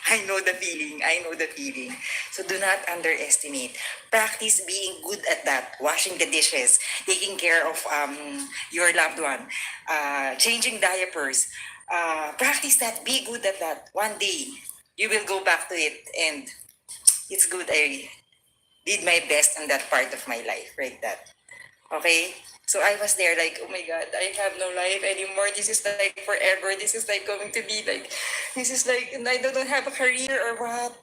I know the feeling. I know the feeling. So do not underestimate. Practice being good at that. Washing the dishes, taking care of your loved one, changing diapers. Practice that. Be good at that. One day, you will go back to it, and it's good. I did my best on that part of my life, right? That. Okay? So I was there like, oh my God, I have no life anymore. This is like forever. This is like going to be like, this is like, and I don't have a career or what.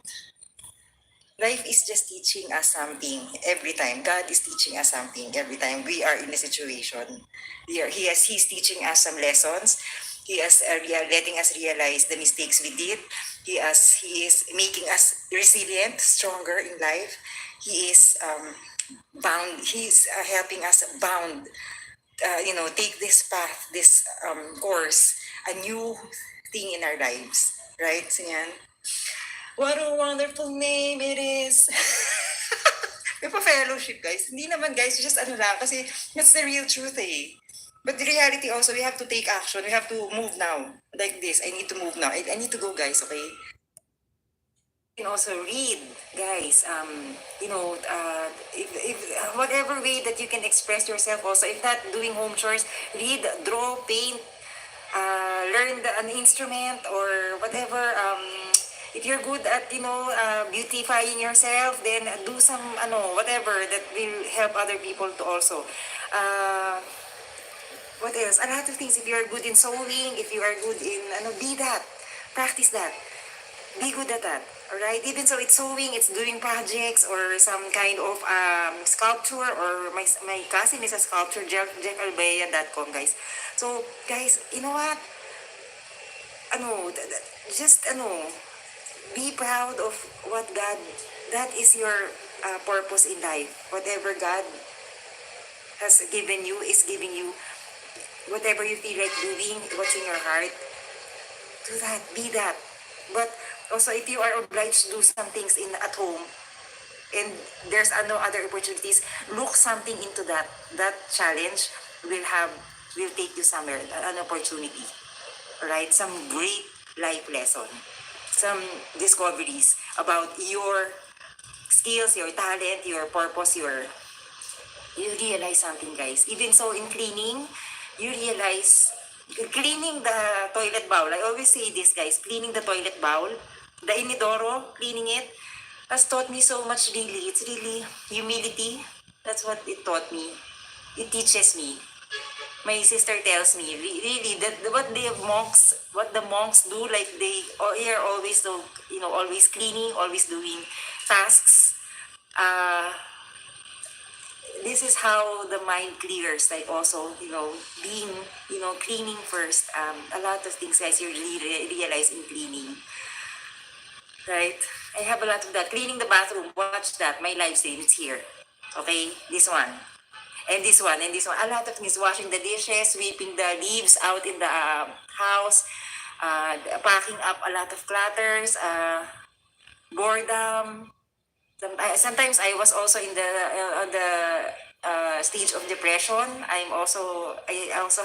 Life is just teaching us something every time. God is teaching us something every time we are in a situation. He's teaching us some lessons. He is letting us realize the mistakes we did. He is making us resilient, stronger in life. He is bound. He's helping us bound. Take this path, this course, a new thing in our lives, right? So yan. What a wonderful name it is. May pa-fellowship, guys. Hindi naman, guys. Just ano lang. Kasi that's the real truth, eh. But the reality also, we have to take action. We have to move now. Like this. I need to move now. I need to go, guys, okay? You can also read, guys. If whatever way that you can express yourself also, if not doing home chores, read, draw, paint, learn an instrument or whatever. If you're good at beautifying yourself, then do some whatever that will help other people to also. Uh, what else? A lot of things. If you are good in sewing, if you are good in be that, practice that. Be good at that. Alright? Even so it's sewing, it's doing projects or some kind of sculpture, or my cousin is a sculptor, jeffalbea.com, guys. So guys, you know what? Just be proud of what God, that is your purpose in life. Whatever God has given you, is giving you, whatever you feel like doing, what's in your heart, do that, be that. But also, if you are obliged to do some things at home, and there's no other opportunities, look something into that challenge will take you somewhere, an opportunity, right? Some great life lesson, some discoveries about your skills, your talent, your purpose, you realize something, guys. Even so in cleaning, you realize cleaning the toilet bowl. I always say this, guys. Cleaning the toilet bowl, the inidoro, cleaning it, has taught me so much, really. It's really humility. That's what it taught me. It teaches me. My sister tells me, really, that what the monks do, like they are always so, always cleaning, always doing tasks. Uh, this is how the mind clears, like also being cleaning first. A lot of things, guys, you really realize in cleaning, right? I have a lot of that. Cleaning the bathroom, watch that, my live stream, it's here. Okay, this one and this one and this one, a lot of things. Washing the dishes, sweeping the leaves out in the house, packing up a lot of clutters, boredom. Sometimes I was also in the stage of depression. I also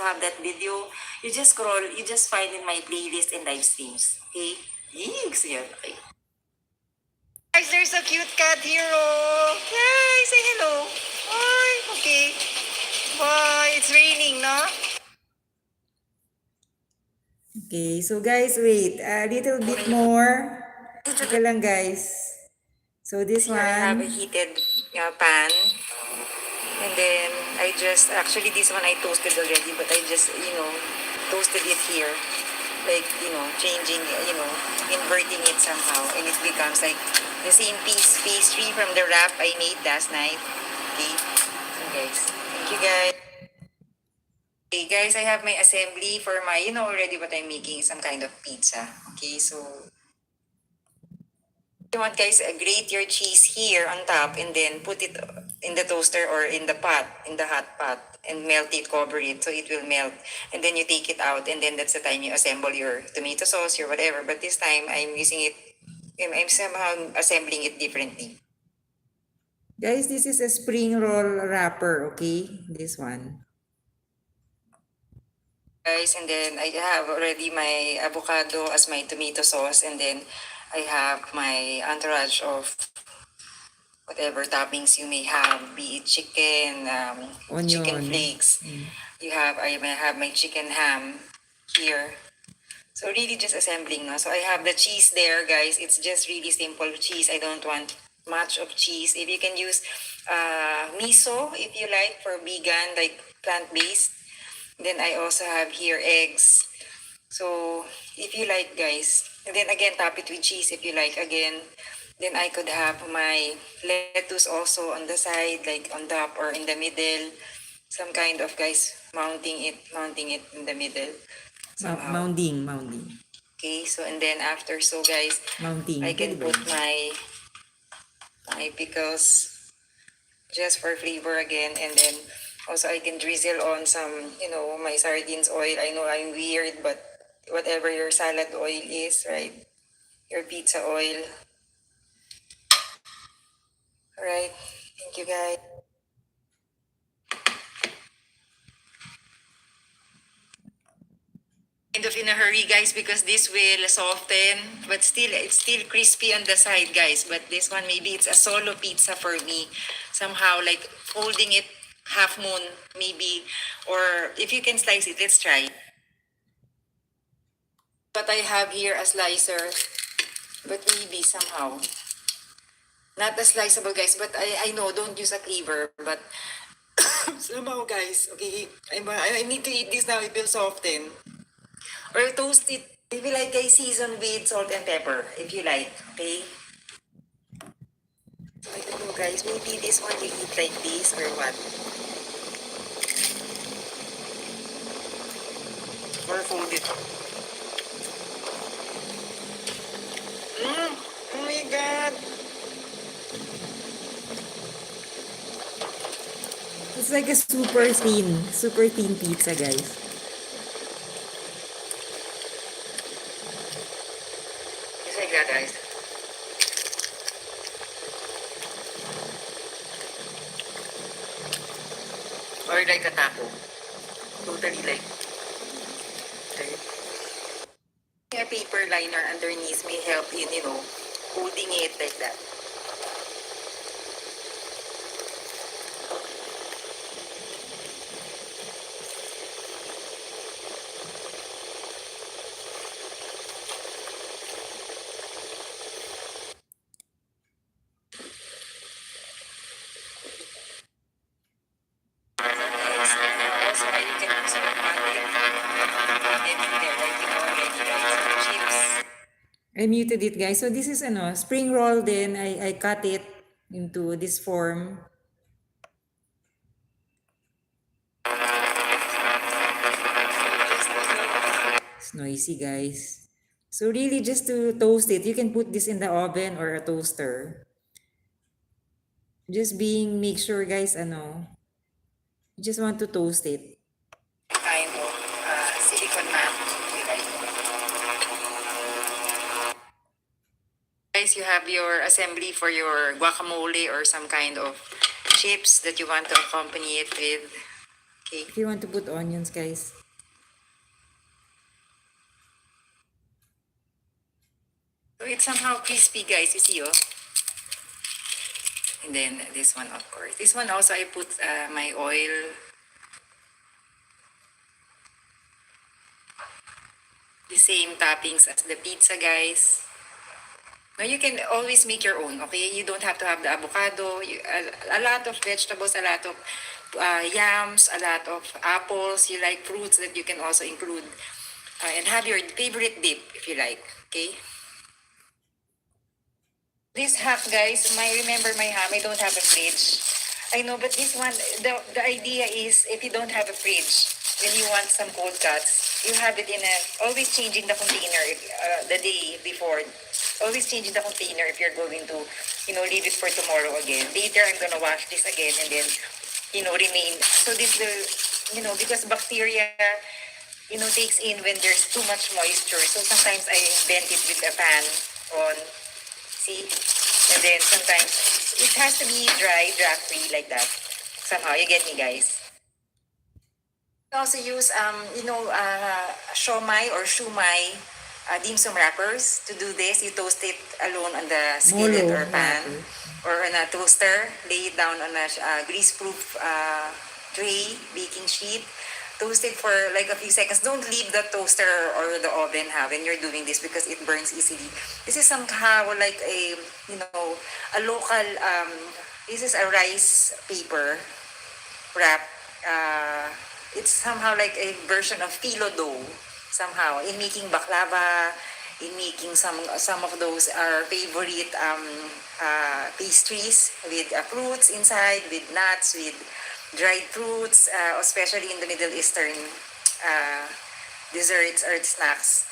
have that video. You just scroll, you just find in my playlist and live streams. Okay? Yes, yeah. Okay. Guys, there's a cute cat here. Oh. Hi, say hello. Hi, okay. Bye. It's raining, no? Okay, so guys, wait. A little bit more. Ika lang, guys. So this one. I have a heated pan. And then actually this one I toasted already, but I just, toasted it here. Like, changing, inverting it somehow. And it becomes like the same pastry from the wrap I made last night. Okay. So guys, thank you guys. Okay guys, I have my assembly for my, already what I'm making, some kind of pizza. Okay, so you want, guys, grate your cheese here on top and then put it in the toaster or in the pot, in the hot pot, and melt it, cover it so it will melt. And then you take it out, and then that's the time you assemble your tomato sauce or whatever. But this time I'm using it, I'm somehow assembling it differently. Guys, this is a spring roll wrapper, okay? This one. Guys, and then I have already my avocado as my tomato sauce, and then I have my entourage of whatever toppings you may have, be it chicken, chicken flakes. I may have my chicken ham here. So really just assembling, no? So I have the cheese there, guys. It's just really simple cheese. I don't want much of cheese. If you can use miso, if you like, for vegan, like plant-based. Then I also have here eggs. So if you like, guys. And then again, top it with cheese if you like. Again, Then I could have my lettuce also on the side, like on top or in the middle. Some kind of, guys, mounting it in the middle somehow. Mounding. Okay, so and then after, so guys, Mounting. I can Pwede ba put yun? my pickles just for flavor again, and then also I can drizzle on some, my sardines oil. I know I'm weird, but whatever your salad oil is, right? Your pizza oil. Right. Thank you, guys. Kind of in a hurry, guys, because this will soften, but still it's still crispy on the side, guys. But this one, maybe it's a solo pizza for me. Somehow like folding it half moon, maybe, or if you can slice it, let's try. But I have here a slicer, but maybe somehow not as sliceable, guys. But I know, don't use a cleaver, but somehow, guys, okay, I need to eat this now. It will soften. Or toast it. Maybe like I season with salt and pepper, if you like. Okay? So I don't know, guys. Maybe this one you eat like this or what? Or fold it. Oh my God! It's like a super thin pizza, guys. Just like that, guys. Or like a taco. Totally like. Okay. A paper liner underneath may help in, holding it like that. Also, you can use your there, like already, guys. Chips. I muted it, guys. So this is spring roll din. I cut it into this form. It's noisy, guys. So really just to toast it, you can put this in the oven or a toaster. Just make sure, guys, you just want to toast it. Kind of silicone mat. Guys, you have your assembly for your guacamole or some kind of chips that you want to accompany it with. Okay. If you want to put onions, guys. So it's somehow crispy, guys. You see, oh. And then this one, of course. This one also I put my oil. The same toppings as the pizza, guys. Now you can always make your own, okay? You don't have to have the avocado, a lot of vegetables, a lot of yams, a lot of apples. You like fruits that you can also include. And have your favorite dip if you like, okay? This hack, guys, remember my ham, I don't have a fridge. I know, but this one, the idea is if you don't have a fridge, when you want some cold cuts, you have it always changing the container the day before. Always changing the container if you're going to, leave it for tomorrow again. Later, I'm gonna wash this again and then, remain. So this will, because bacteria, takes in when there's too much moisture. So sometimes I vent it with a fan on. See? And then sometimes it has to be dry, drag-free like that. Somehow, you get me, guys? You also use, shomai or shumai dim sum wrappers. To do this, you toast it alone on the skillet Molo or pan wrapper. or on a toaster. Lay it down on a grease-proof tray, baking sheet. Toast it for like a few seconds. Don't leave the toaster or the oven when you're doing this because it burns easily. This is somehow like a local, this is a rice paper wrap. It's somehow like a version of phyllo dough somehow in making baklava, in making some of those our favorite pastries with fruits inside, with nuts, with dried fruits, especially in the Middle Eastern uh, desserts or snacks.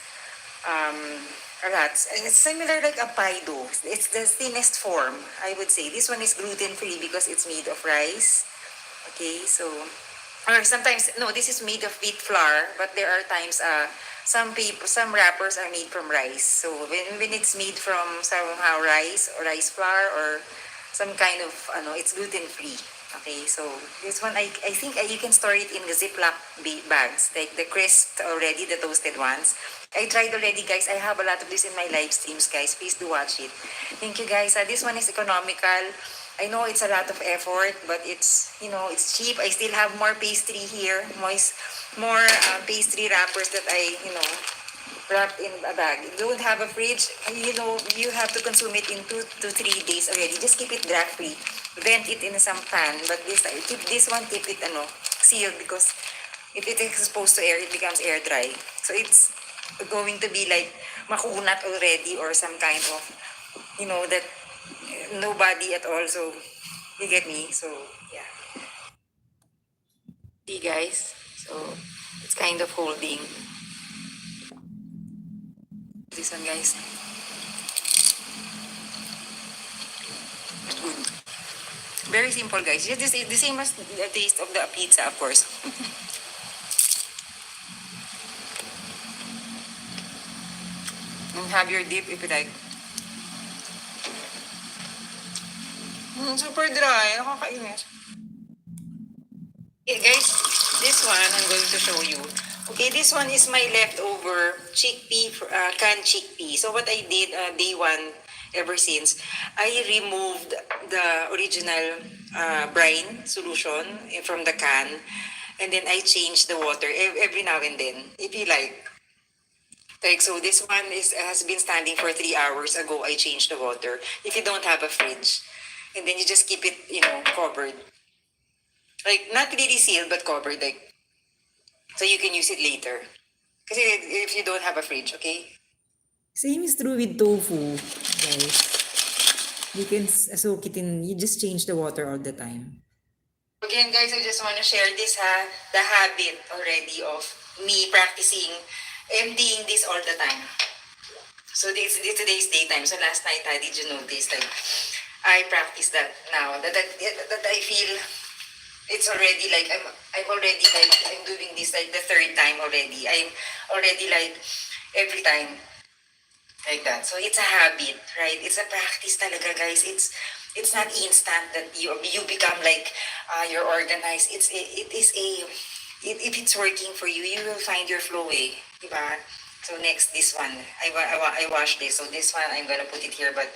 A lot. And it's similar like a pie dough. It's the thinnest form, I would say. This one is gluten free because it's made of rice. Okay, so or sometimes no, this is made of wheat flour, but there are times some wrappers are made from rice. So when it's made from somehow rice or rice flour or some kind of it's gluten free. Okay, so this one I think you can store it in the Ziploc bags, like the crisp already, the toasted ones. I tried already, guys. I have a lot of this in my live streams, guys. Please do watch it. Thank you, guys. This one is economical. I know it's a lot of effort, but it's cheap. I still have more pastry here, more pastry wrappers that I wrapped in a bag. You don't have a fridge, you have to consume it in 2 to 3 days already. Just keep it drag free. Vent it in some pan, but keep this one, keep it sealed because if it is exposed to air, it becomes air dry. So it's going to be like makunat already or some kind of, that nobody at all. So you get me? So yeah. See guys? So it's kind of holding. This one guys. Good. Very simple guys. Just the same as the taste of the pizza of course. And have your dip if you like. Super dry. Nakakainis. Okay guys, this one I'm going to show you. Okay, this one is my leftover chickpea, canned chickpea. So what I did day one ever since, I removed the original brine solution from the can, and then I changed the water every now and then, if you like. Like so, this one has been standing for 3 hours ago. I changed the water. If you don't have a fridge, and then you just keep it, covered, like not really sealed but covered, like so you can use it later. Because if you don't have a fridge, okay? Same is true with tofu, guys. You can soak it in, you just change the water all the time. Again, guys, I just want to share this the habit already of me practicing emptying this all the time. So today's daytime. So last night, did you notice like I practice that now that I feel it's already like I'm already like I'm doing this like the third time already. I'm already like every time like that. So it's a habit, right? It's a practice talaga, guys. It's not instant that you become like you're organized. It is a if it's working for you, you will find your flow, diba? So next, this one, I wash this. So this one, I'm gonna put it here, but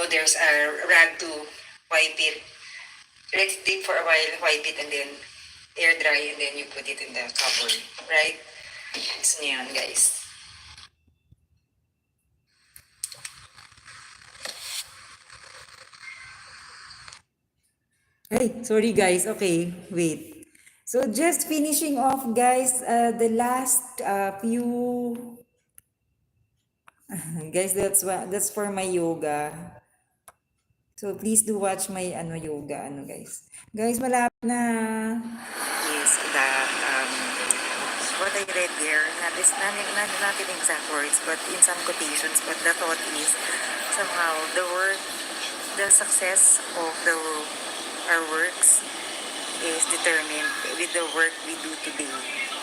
there's a rag to wipe it. Let it dip for a while, wipe it, and then air dry, and then you put it in the cupboard, right? So yan, guys. Hey, sorry guys. Okay, wait. So just finishing off guys, the last few guys, that's for my yoga. So please do watch my yoga guys. Guys, malapit na. Is that what I read there, not in exact words, but in some quotations, but the thought is somehow the success of our works is determined with the work we do today.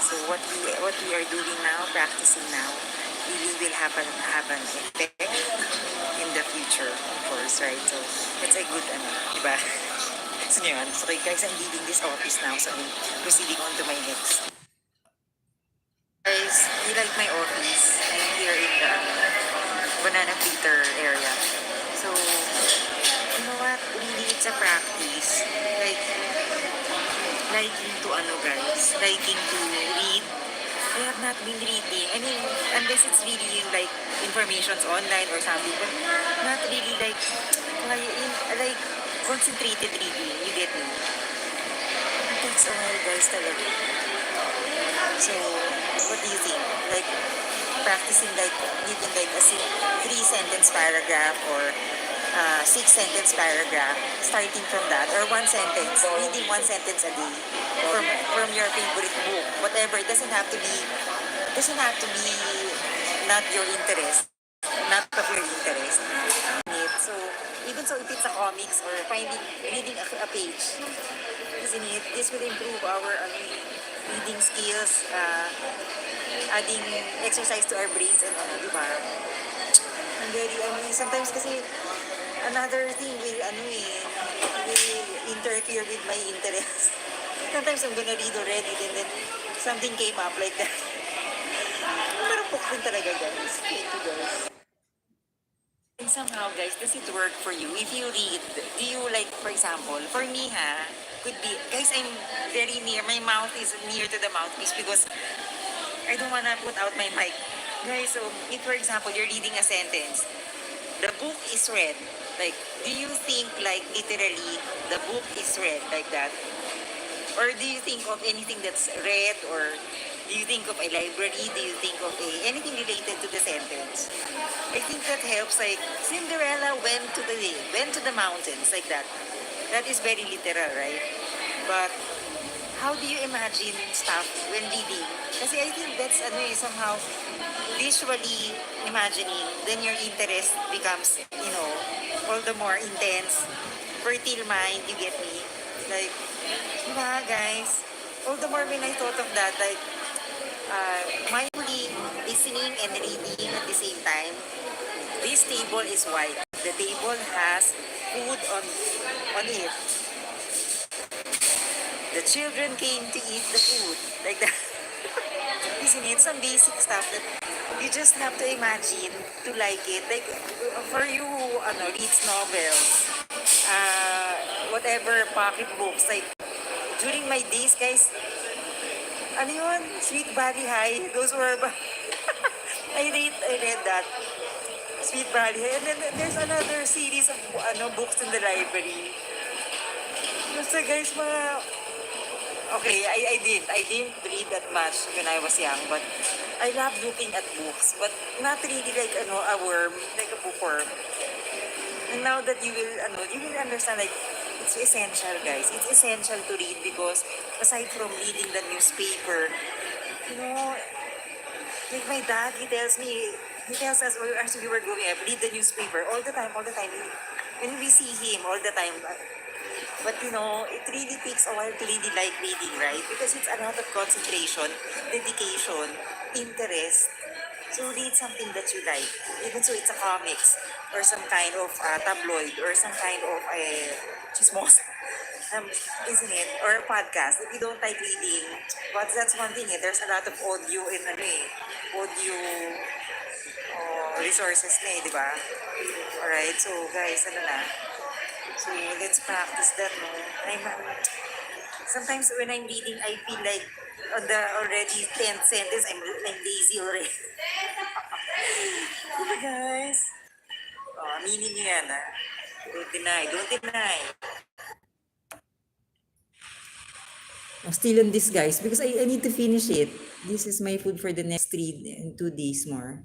So what we are doing now, practicing now, really will have an effect in the future, of course, right? So it's a good diba? So yun. So guys, I'm leaving this office now, so I'm proceeding on to my next. Guys, you like my office? I'm here in the banana fritter area. So, you know what? Really, it's a practice. Like, liking to guys, liking to read. I have not been reading. I mean, unless it's really like informations online or something, but not really like like concentrated reading. You get me? It takes a while, guys, talaga. So, what do you think? Like, practicing like reading like a 3 sentence paragraph or 6 sentence paragraph, starting from that, or 1 sentence, reading 1 sentence a day from your favorite book, whatever. It doesn't have to be not your interest, not of your interest. So even so, if it's a comics or reading a page, isn't it? This will improve our reading skills, adding exercise to our brains and di ba? Ang very, sometimes kasi another thing will interfere with my interest. Sometimes I'm gonna read already, then something came up like that. Pero book din talaga, guys. Thank you, guys. And somehow, guys, does it work for you? If you read, do you like, for example, for me, could be, guys, I'm very near, my mouth is near to the mouthpiece because I don't wanna put out my mic. Guys, so if, for example, you're reading a sentence, the book is read, like, do you think, like, literally, the book is read like that? Or do you think of anything that's read, or do you think of a library? Do you think of anything related to the sentence? I think that helps. Like Cinderella went to the mountains, like that. That is very literal, right? But how do you imagine stuff when reading? Kasi I think that's somehow visually imagining. Then your interest becomes, all the more intense. Fertile mind, you get me? Like, diba, guys? All the more when I thought of that, like, mindfully listening and reading at the same time. This table is white. The table has food on it. The children came to eat the food. Like that. Isn't it? Some basic stuff that you just have to imagine to like it. Like, for you who reads novels, whatever, pocket books, like, during my days, guys, ano yun? Sweet Valley High. Those were, I read that. Sweet Valley High. And then there's another series of books in the library. Basta guys, okay, I didn't read that much when I was young, but I love looking at books, but not really like, a worm, like a bookworm. And now that you will understand, like, it's essential, guys. It's essential to read because aside from reading the newspaper, you know, like my dad, he tells us as we were growing up, read the newspaper all the time, all the time. When we see him all the time, but it really takes a while to really like reading, right? Because it's a lot of concentration, dedication, interest. So read something that you like. Even so it's a comics or some kind of tabloid or some kind of chismos. Um, isn't it? Or a podcast. If you don't like reading, but that's one thing. There's a lot of audio in audio resources na di ba? Alright, so guys, So let's practice that, no? Sometimes when I'm reading, I feel like on the already 10th sentence, I'm lazy already. Diba, guys? Aminin nyo yan, ha? Don't deny, don't deny. I'm still on this, guys, because I need to finish it. This is my food for the next 2 days more.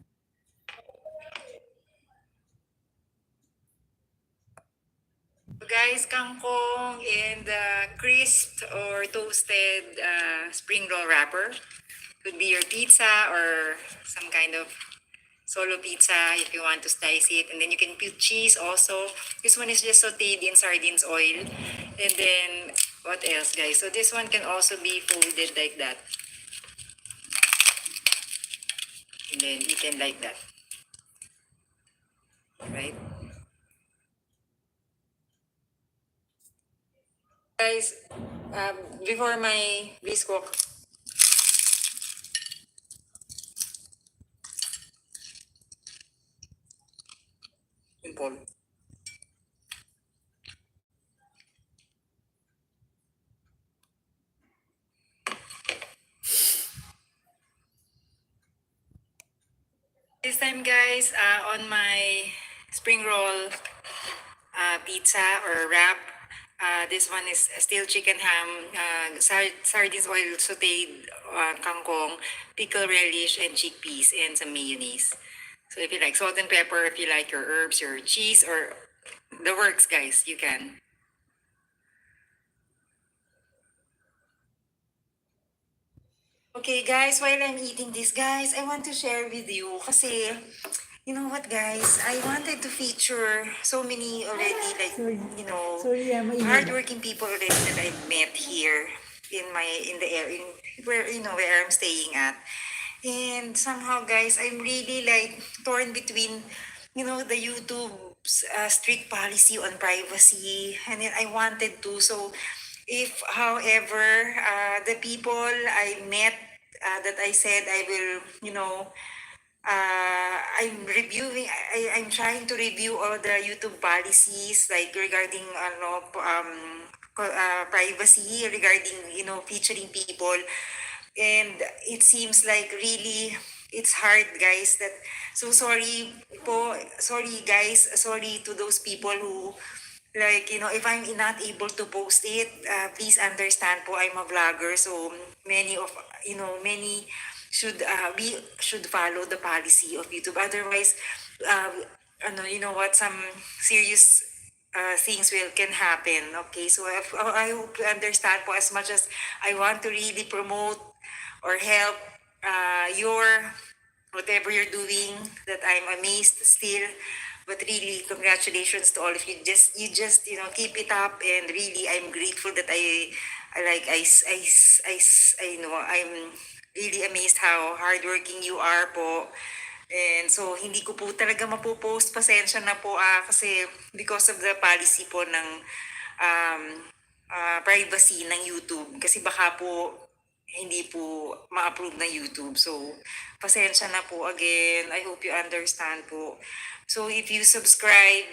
Guys, kangkong and crisped or toasted spring roll wrapper. Could be your pizza or some kind of solo pizza if you want to slice it. And then you can put cheese also. This one is just sauteed in sardines oil. And then, what else, guys? So this one can also be folded like that. And then eaten like that. Right? Guys, before my biscuit, simple. This time, guys, on my spring roll pizza or wrap, This one is still chicken ham, sardines oil sauteed, kangkong, pickle relish, and chickpeas, and some mayonnaise. So if you like salt and pepper, if you like your herbs, your cheese, or the works, guys, you can. Okay, guys, while I'm eating this, guys, I want to share with you kasi, you know what, guys, I wanted to feature so many already, like, Sorry. you know, Sorry, maingay ba? hardworking people already that I've met here in the area, where, where I'm staying at. And somehow, guys, I'm really like torn between, the YouTube's strict policy on privacy, and then I wanted to. So, if, however, the people I met, that I said I will, I'm reviewing, I'm trying to review all the YouTube policies, like regarding, privacy, regarding, featuring people. And it seems like really it's hard, guys, that, so sorry po, sorry guys, sorry to those people who, like, if I'm not able to post it, please understand po, I'm a vlogger, so many of, many should, we should follow the policy of YouTube. Otherwise, uh, you know what, some serious things can happen. Okay, so I hope you understand po, as much as I want to really promote or help your whatever you're doing, that I'm amazed still. But really, congratulations to all of you. Just keep it up, and really, I'm grateful that I like I know I'm really amazed how hardworking you are po. And so, hindi ko po talaga mapopost. Pasensya na po, kasi because of the policy po ng um, privacy ng YouTube. Kasi baka po hindi po ma-approve ng YouTube. So, pasensya na po again. I hope you understand po. So, if you subscribe,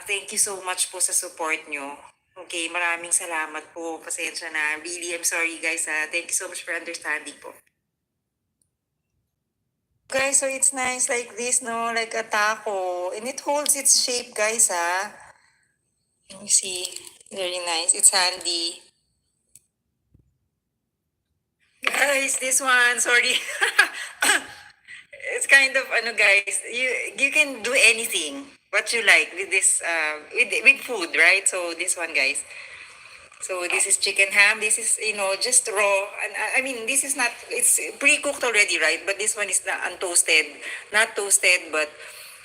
thank you so much po sa support nyo. Okay, maraming salamat po. Pasensya na. Really, I'm sorry, guys. Thank you so much for understanding po. Guys, so it's nice like this, no? Like a taco. And it holds its shape, guys, ah. Let me see. Very nice. It's handy. Guys, this one, sorry. It's kind of, guys, you can do anything what you like with this, with food, right? So this one, guys. So this is chicken ham. This is, just raw. And I mean, this is not, it's pre-cooked already, right? But this one is not untoasted, not toasted, but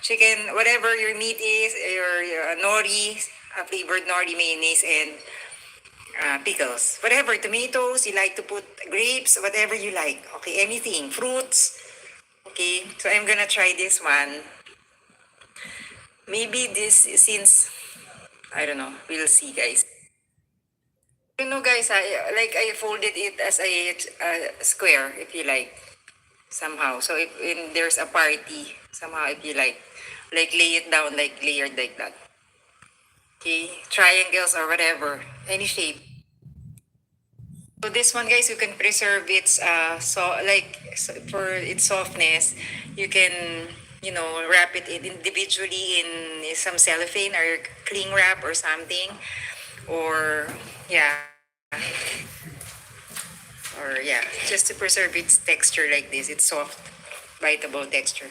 chicken, whatever your meat is, your nori, flavored nori mayonnaise, and pickles. Whatever, tomatoes, you like to put grapes, whatever you like. Okay, anything, fruits. Okay, so I'm gonna try this one. Maybe this, since, I don't know, we'll see, guys. Guys, like I folded it as a square, if you like, somehow. So if there's a party, somehow, if you like lay it down, like layered like that. Okay, triangles or whatever, any shape. So this one, guys, you can preserve its for its softness. You can, wrap it individually in some cellophane or cling wrap or something, or yeah, just to preserve its texture like this. It's soft, biteable texture.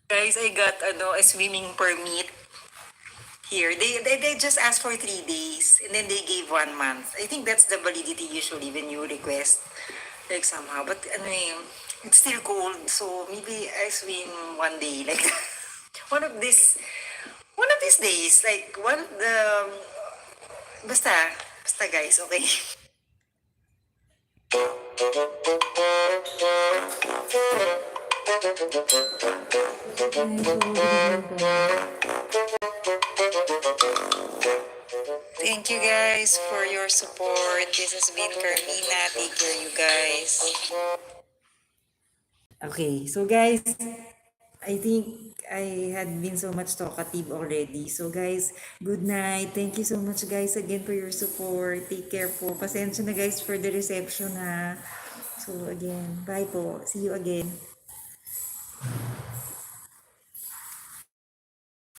Guys, I got a swimming permit here. They just asked for 3 days, and then they gave 1 month. I think that's the validity usually when you request, like, somehow. But it's still cold, so maybe I swim one day, like one of these one of these days, like one the basta basta, guys, okay. Thank you, guys, for your support. This has been Carmina. Take care, you guys. Okay, so guys, I think I had been so much talkative already. So guys, good night. Thank you so much, guys, again for your support. Take care po. Pasensya na, guys, for the reception, ha. So again, bye po. See you again.